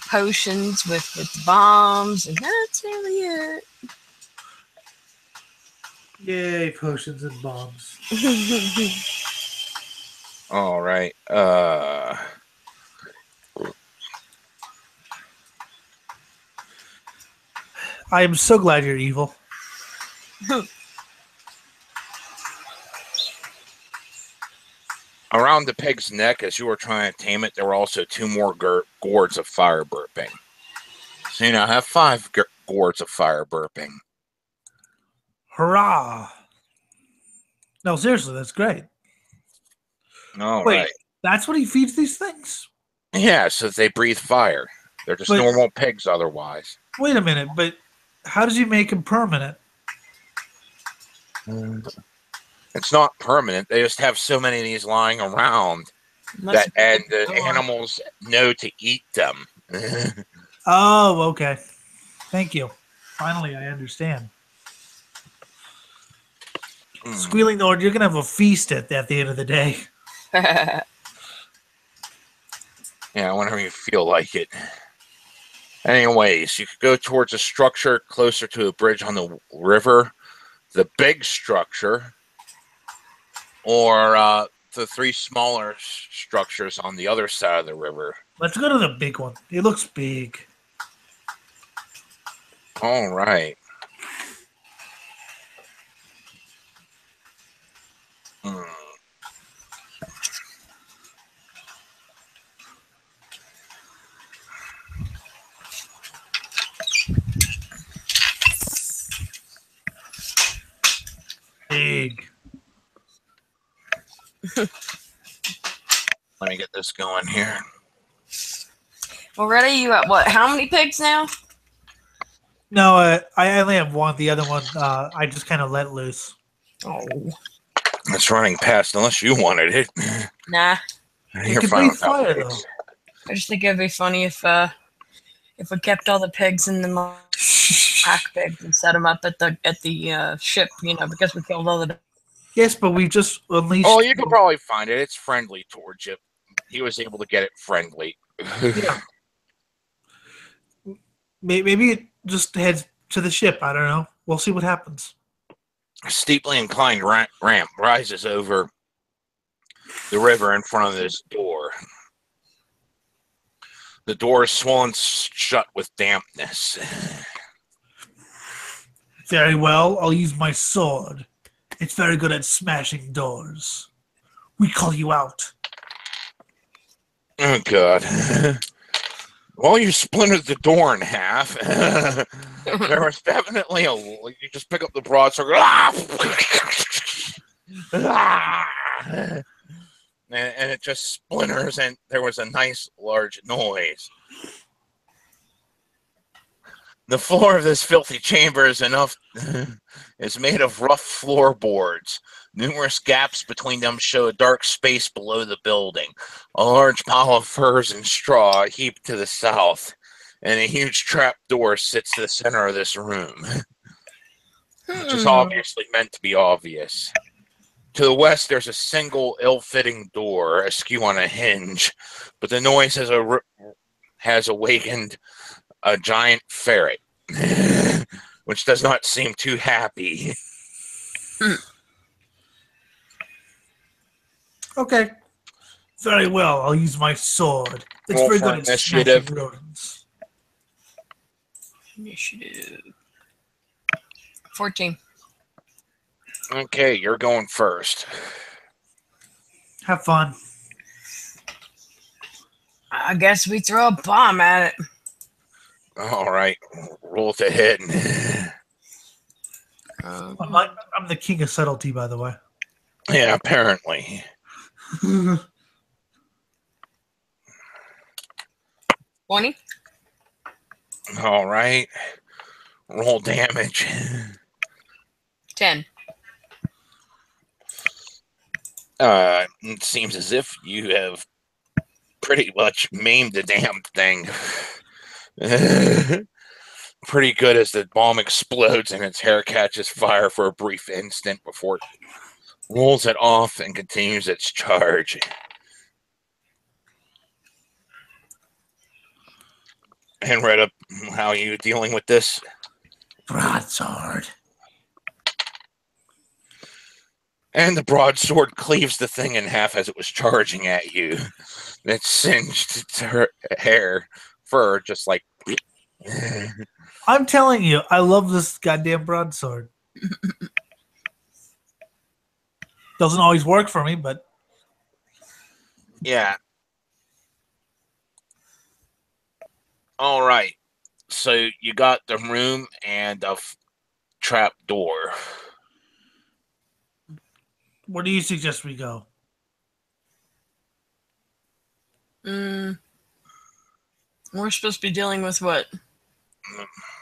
potions with the bombs, and that's really it. Yay, potions and bombs. All right. I am so glad you're evil. Around the pig's neck, as you were trying to tame it, there were also 2 more gourds of fire burping. So you now have 5 gourds of fire burping. Hurrah! No, seriously, that's great. All Wait, right. that's what he feeds these things? Yeah, so they breathe fire. They're just normal pigs otherwise. Wait a minute, but how does he make them permanent? It's not permanent. They just have so many of these lying around and the animals know to eat them. Oh, okay. Thank you. Finally, I understand. Squealing Lord, you're going to have a feast at the end of the day. Yeah, whenever you feel like it. Anyways, you could go towards a structure closer to a bridge on the river, the big structure, or the 3 smaller structures on the other side of the river. Let's go to the big one. It looks big. All right. Big. Let me get this going here. Well, ready? You at what? How many pigs now? No, I only have one. The other one, I just kind of let loose. Oh, It's running past unless you wanted it. nah. You're could fine breathe without fire, pigs. I just think it'd be funny if we kept all the pigs in the pack pigs and set them up at the ship, because we killed all the. Yes, but we just unleashed. Oh, you can probably find it. It's friendly towards you. He was able to get it friendly. Yeah. Maybe it just heads to the ship. I don't know. We'll see what happens. A steeply inclined ramp rises over the river in front of this door. The door is swollen shut with dampness. Very well. I'll use my sword. It's very good at smashing doors. We call you out. Oh, God. Well, you splintered the door in half. There was definitely you just pick up the broadsword. and it just splinters, and there was a nice large noise. The floor of this filthy chamber is made of rough floorboards. Numerous gaps between them show a dark space below the building. A large pile of furs and straw heaped to the south, and a huge trap door sits to the center of this room, which is obviously meant to be obvious. To the west, there's a single ill-fitting door, askew on a hinge, but the noise has awakened a giant ferret, which does not seem too happy. Okay. Very well. I'll use my sword. It's Roll very for good at initiative. smashing rodents. Initiative. 14. Okay, you're going first. Have fun. I guess we throw a bomb at it. All right, roll to hit. I'm the king of subtlety, by the way. Yeah, apparently. 20. All right, roll damage. 10. It seems as if you have pretty much maimed the damn thing. Pretty good as the bomb explodes and its hair catches fire for a brief instant before it rolls it off and continues its charge. And read up how you dealing with this? Broadsword. And the broadsword cleaves the thing in half as it was charging at you. It singed its hair, fur, just like... I'm telling you, I love this goddamn broadsword. Doesn't always work for me, but... Yeah. All right. So you got the room and a trap door. Where do you suggest we go? We're supposed to be dealing with what?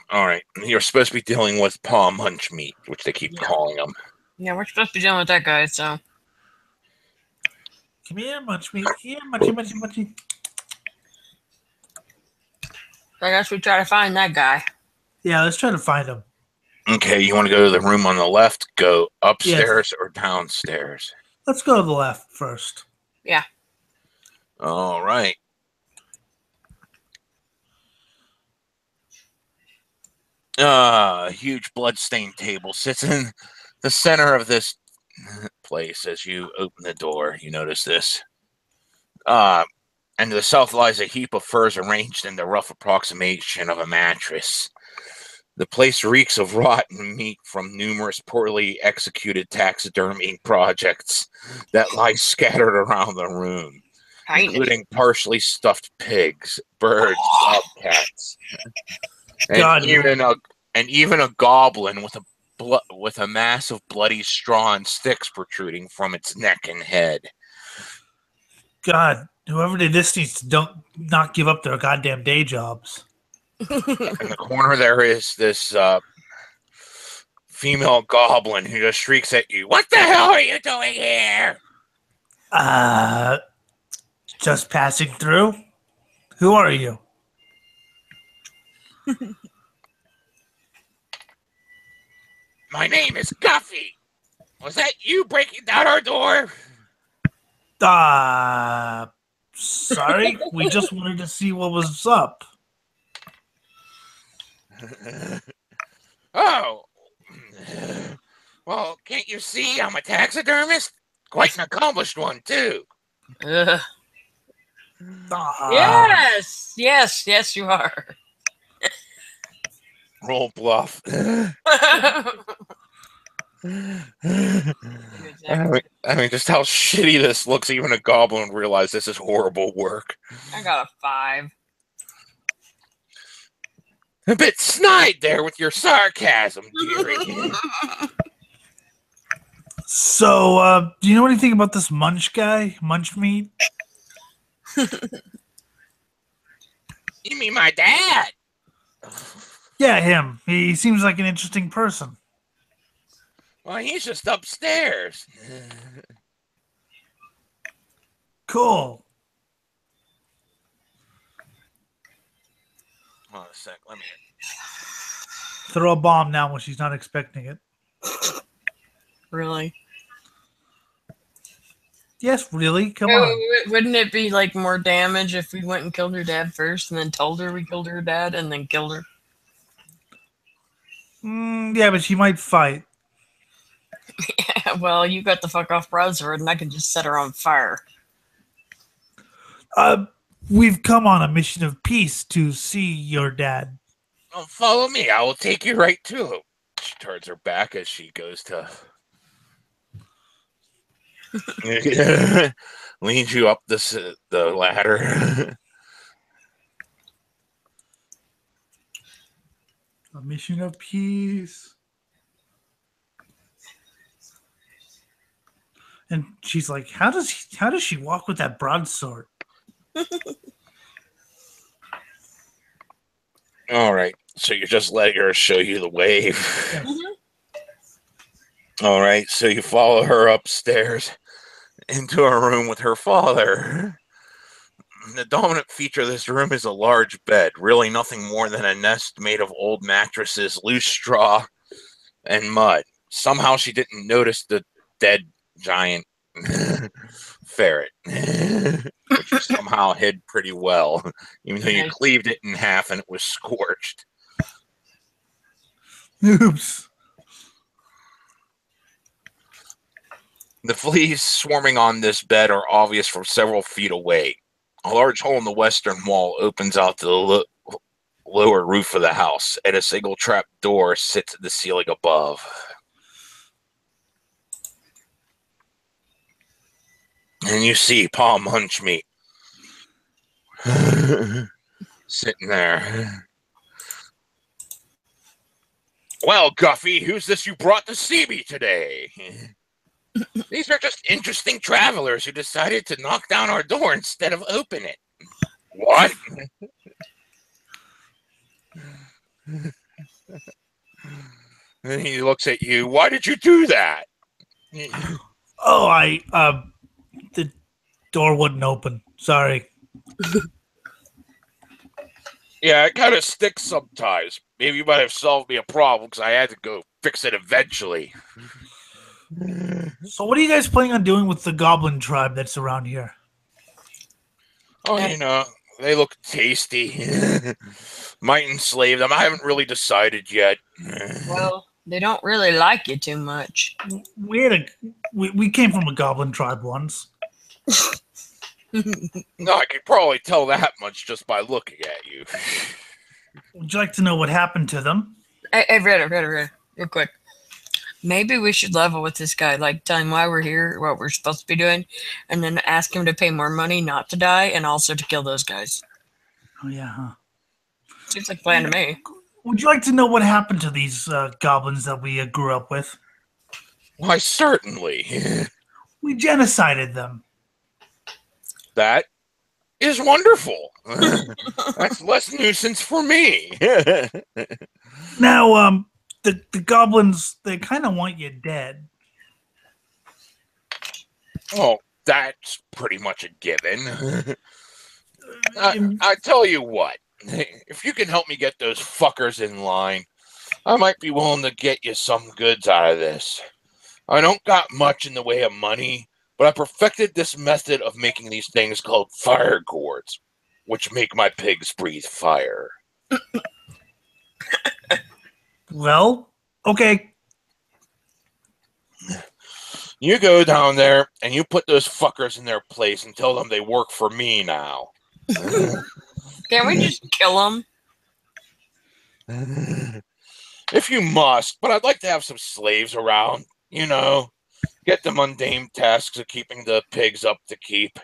All right. You're supposed to be dealing with paw munch meat, which they keep Yeah. calling them. Yeah, we're supposed to be dealing with that guy, so. Come here, munch meat. Here, munchy, munchy, munchy. I guess we try to find that guy. Yeah, let's try to find him. Okay, you want to go to the room on the left, go upstairs or downstairs? Let's go to the left first. Yeah. All right. A huge bloodstained table sits in the center of this place. As you open the door, you notice this. And to the south lies a heap of furs arranged in the rough approximation of a mattress. The place reeks of rotten meat from numerous poorly executed taxidermy projects that lie scattered around the room, including partially stuffed pigs, birds, bobcats, and even a goblin with a mass of bloody straw and sticks protruding from its neck and head. God, whoever did this needs to not give up their goddamn day jobs. In the corner there is this female goblin who just shrieks at you, "What the hell are you doing here?" Just passing through. Who are you? My name is Guffy. Was that you breaking down our door? Sorry. We just wanted to see what was up. Oh. Well, can't you see I'm a taxidermist? Quite an accomplished one, too. Yes, you are. Roll bluff. I mean, just how shitty this looks. Even a goblin realized this is horrible work. I got a 5. A bit snide there with your sarcasm, dearie. So, do you know anything about this Munch guy? Munch meat? You mean my dad? Yeah, him. He seems like an interesting person. Well, he's just upstairs. Cool. Hold on a sec. Let me. Throw a bomb now when she's not expecting it. Really? Yes, really? Come on. Wouldn't it be like more damage if we went and killed her dad first and then told her we killed her dad and then killed her? Yeah, but she might fight. Yeah, well, you got the fuck off browser and I can just set her on fire. We've come on a mission of peace to see your dad. Oh, follow me. I will take you right to him. She turns her back as she goes to leads you up the ladder. A mission of peace. And she's like, how does she walk with that broadsword? All right. So you're just letting her show you the way. All right. So you follow her upstairs into a room with her father. The dominant feature of this room is a large bed. Really nothing more than a nest made of old mattresses, loose straw, and mud. Somehow she didn't notice the dead giant ferret, which you somehow hid pretty well, even though you cleaved it in half and it was scorched. Oops. The fleas swarming on this bed are obvious from several feet away. A large hole in the western wall opens out to the lower roof of the house, and a single trap door sits in the ceiling above. And you see Pa Munchmeat sitting there. Well, Guffy, who's this you brought to see me today? These are just interesting travelers who decided to knock down our door instead of open it. What? And he looks at you. Why did you do that? Oh, the door wouldn't open. Sorry. Yeah, it kind of sticks sometimes. Maybe you might have solved me a problem because I had to go fix it eventually. So what are you guys planning on doing with the goblin tribe that's around here? Oh, you know, they look tasty. Might enslave them. I haven't really decided yet. Well, they don't really like you too much. We came from a goblin tribe once. No, I could probably tell that much just by looking at you. Would you like to know what happened to them? Hey, real quick. Maybe we should level with this guy, like tell him why we're here, what we're supposed to be doing, and then ask him to pay more money not to die and also to kill those guys. Oh, yeah, huh? Seems like a plan to me. Would you like to know what happened to these goblins that we grew up with? Why, certainly. We genocided them. That is wonderful. That's less nuisance for me. Now, the goblins, they kind of want you dead. Oh, that's pretty much a given. I tell you what, if you can help me get those fuckers in line, I might be willing to get you some goods out of this. I don't got much in the way of money, but I perfected this method of making these things called fire gourds, which make my pigs breathe fire. Well, okay. You go down there and you put those fuckers in their place and tell them they work for me now. Can't we just kill them? If you must, but I'd like to have some slaves around, you know, get the mundane tasks of keeping the pigs up to keep.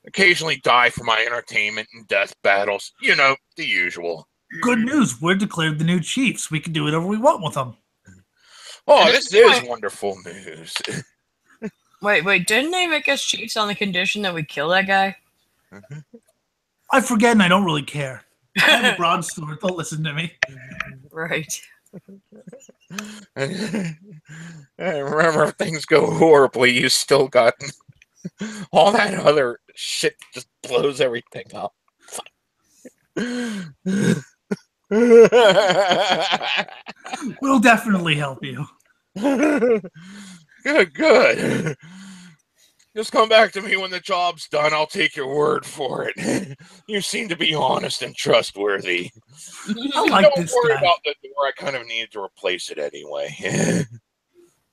Occasionally die for my entertainment and death battles, you know, the usual. Good news. We're declared the new chiefs. We can do whatever we want with them. Oh, At this this is point- wonderful news. Wait, didn't they make us chiefs on the condition that we kill that guy? I forget and I don't really care. I have a broadsword. Don't listen to me. Right. And remember, if things go horribly, you still got all that other shit just blows everything up. We'll definitely help you. Good. Just come back to me when the job's done. I'll take your word for it. You seem to be honest and trustworthy. I like Don't this worry guy. about the door. I kind of needed to replace it anyway.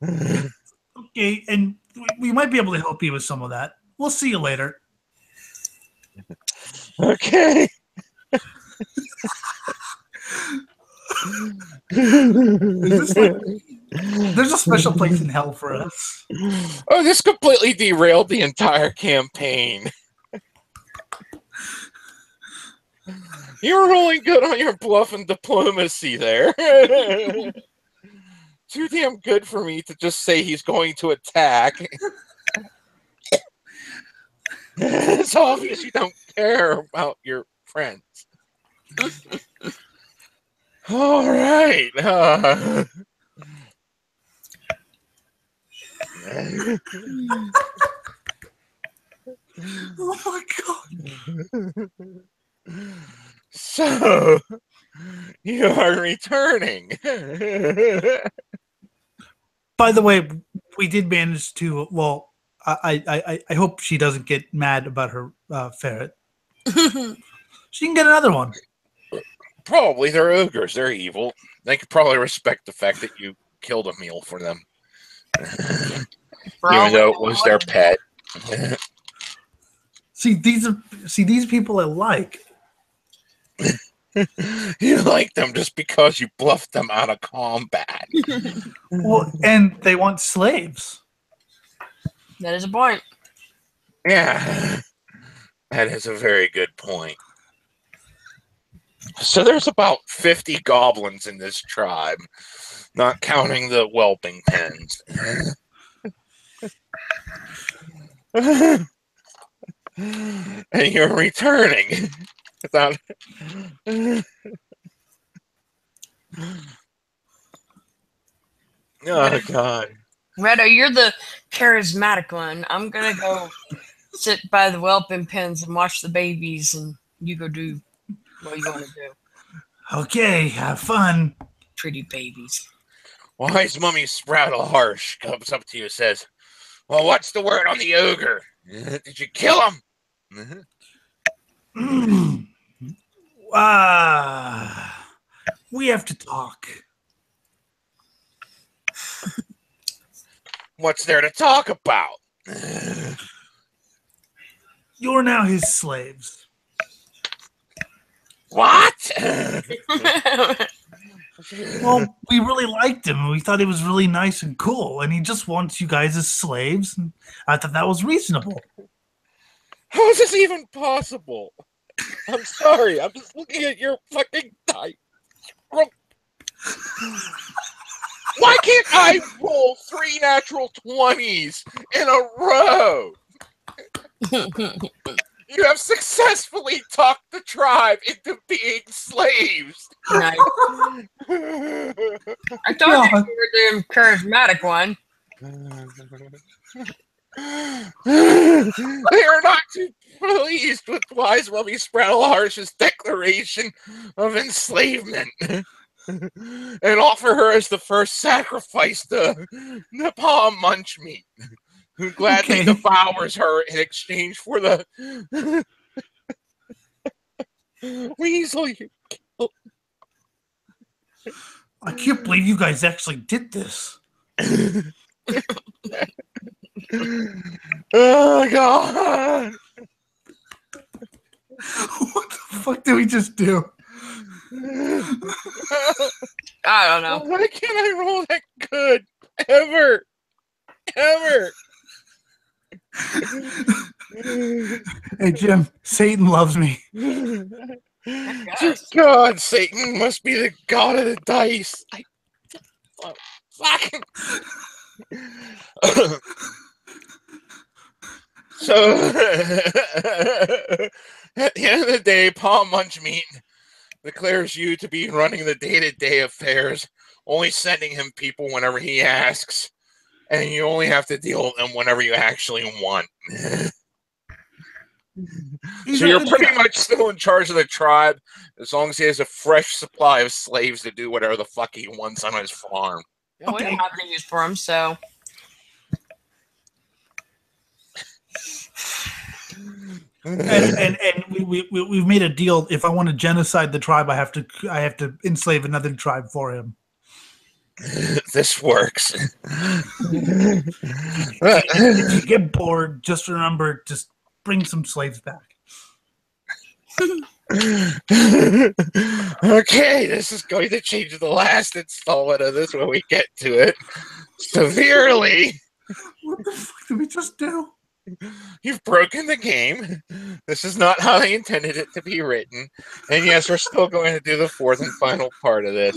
Okay, and we might be able to help you with some of that. We'll see you later. Okay. Is this like, there's a special place in hell for us. Oh, this completely derailed the entire campaign. You were rolling good on your bluff and diplomacy there. Too damn good for me to just say he's going to attack. It's obvious you don't care about your friends. All right. Oh my god. So, you are returning. By the way, we did manage to. Well, I hope she doesn't get mad about her ferret. She can get another one. Probably they're ogres. They're evil. They could probably respect the fact that you killed a meal for them. Even though it was their pet. See these people I like. You like them just because you bluffed them out of combat. Well, and they want slaves. That is a point. Yeah, that is a very good point. So there's about 50 goblins in this tribe, not counting the whelping pens. And you're returning without. Oh, God. Redo, you're the charismatic one. I'm gonna go sit by the whelping pens and watch the babies, and you go do what you want to do. Okay, have fun. Pretty babies. Wise Mummy Sproutle Harsh comes up to you and says, "Well, what's the word on the ogre? Did you kill him?" We have to talk. What's there to talk about? You're now his slaves. What? Well, we really liked him. We thought he was really nice and cool, and he just wants you guys as slaves. And I thought that was reasonable. How is this even possible? I'm sorry. I'm just looking at your fucking dice. Why can't I roll 3 natural 20s in a row? You have successfully talked the tribe into being slaves. Nice. I told you were the charismatic one. They are not too pleased with Wise Mummy Sproutle Harsh's declaration of enslavement and offer her as the first sacrifice to Napalm Munchmeat, who gladly devours her in exchange for the weasel you killed. I can't believe you guys actually did this. Oh, God. What the fuck did we just do? I don't know. Why can't I roll that good? Ever. Hey, Jim, Satan loves me. God, Satan must be the god of the dice. Fuck. So, at the end of the day, Paul Munchmeat declares you to be running the day-to-day affairs, only sending him people whenever he asks, and you only have to deal with them whenever you actually want. So you're pretty much still in charge of the tribe, as long as he has a fresh supply of slaves to do whatever the fuck he wants on his farm. We don't have any use for him, so. And we've made a deal. If I want to genocide the tribe, I have to enslave another tribe for him. This works. If you get bored, just remember, just bring some slaves back. Okay, this is going to change the last installment of this when we get to it severely. What the fuck did we just do? You've broken the game. This is not how they intended it to be written. And yes, we're still going to do the fourth and final part of this.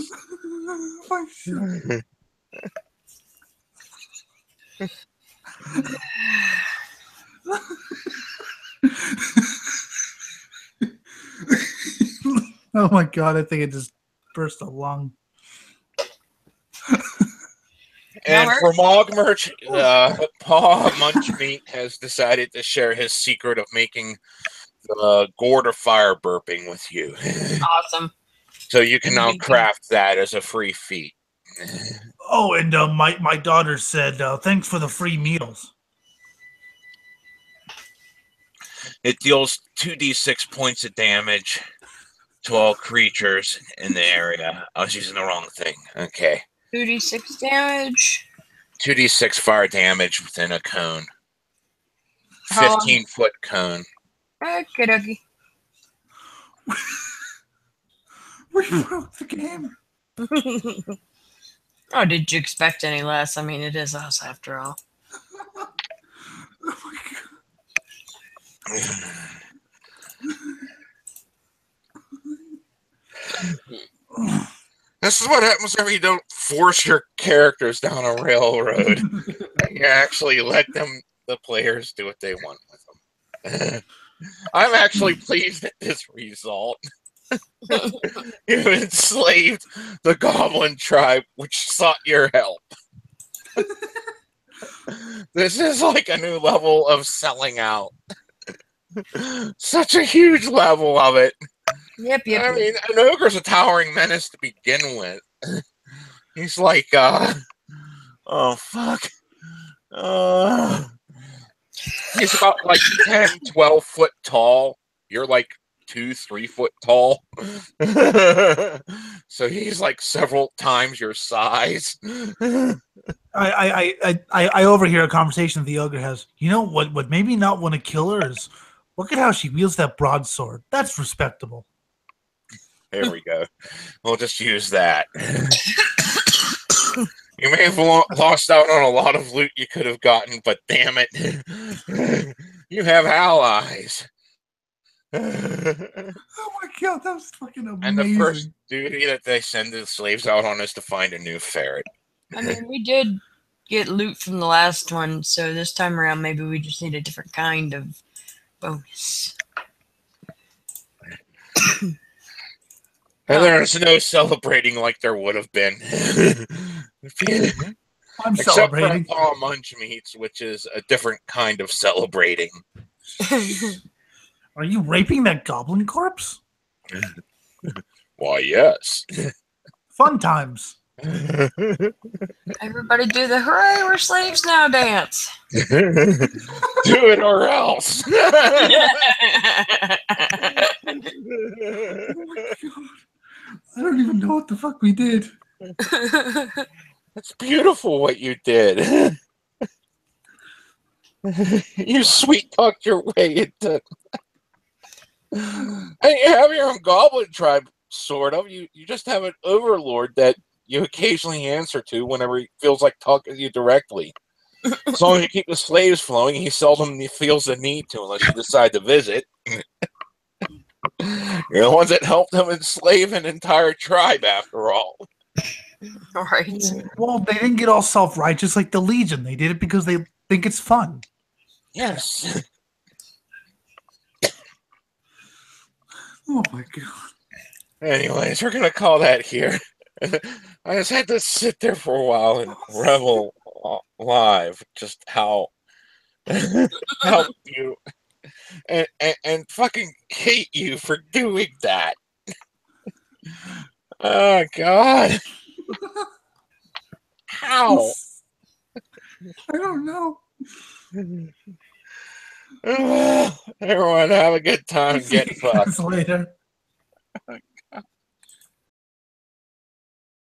Oh my god, I think it just burst a lung. And for Mog Merch, Paul Munchmeat has decided to share his secret of making the gourd of fire burping with you. Awesome. So you can now craft that as a free feat. Oh, and my daughter said, thanks for the free meals. It deals 2d6 points of damage to all creatures in the area. I was using the wrong thing. Okay. 2d6 damage. 2d6 fire damage within a cone. How long? 15-foot cone. Okay, dokie. We broke the game. Oh, did you expect any less? I mean, it is us after all. Oh my god. This is what happens when you don't force your characters down a railroad. You actually let the players, do what they want with them. I'm actually pleased at this result. You've enslaved the goblin tribe, which sought your help. This is like a new level of selling out. Such a huge level of it. Yep. I mean, an ogre's a towering menace to begin with. He's like, oh, fuck. He's about like 10, 12 foot tall. You're like 2-3 foot tall. So he's like several times your size. I overhear a conversation the ogre has. You know what made me not want to kill her is look at how she wields that broadsword. That's respectable. There we go. We'll just use that. You may have lost out on a lot of loot you could have gotten, but damn it, you have allies. Oh my god, that was fucking amazing. And the first duty that they send the slaves out on is to find a new ferret. I mean, we did get loot from the last one, so this time around maybe we just need a different kind of bonus. And there's no celebrating like there would have been. I'm Except celebrating. for Paul Munchmeats, which is a different kind of celebrating. Are you raping that goblin corpse? Why, yes. Fun times. Everybody do the hooray, we're slaves now dance. Do it or else. I don't even know what the fuck we did. It's beautiful what you did. You sweet talked your way into. And you have your own goblin tribe, sort of. You just have an overlord that you occasionally answer to whenever he feels like talking to you directly. As long as you keep the slaves flowing, he seldom feels the need to unless you decide to visit. You're the ones that helped him enslave an entire tribe, after all. All right. Well, they didn't get all self-righteous like the Legion. They did it because they think it's fun. Yes. Oh my god. Anyways, we're gonna call that here. I just had to sit there for a while and revel live just how you and fucking hate you for doing that. Oh God. How? I don't know. Everyone have a good time. Get fucked. Later.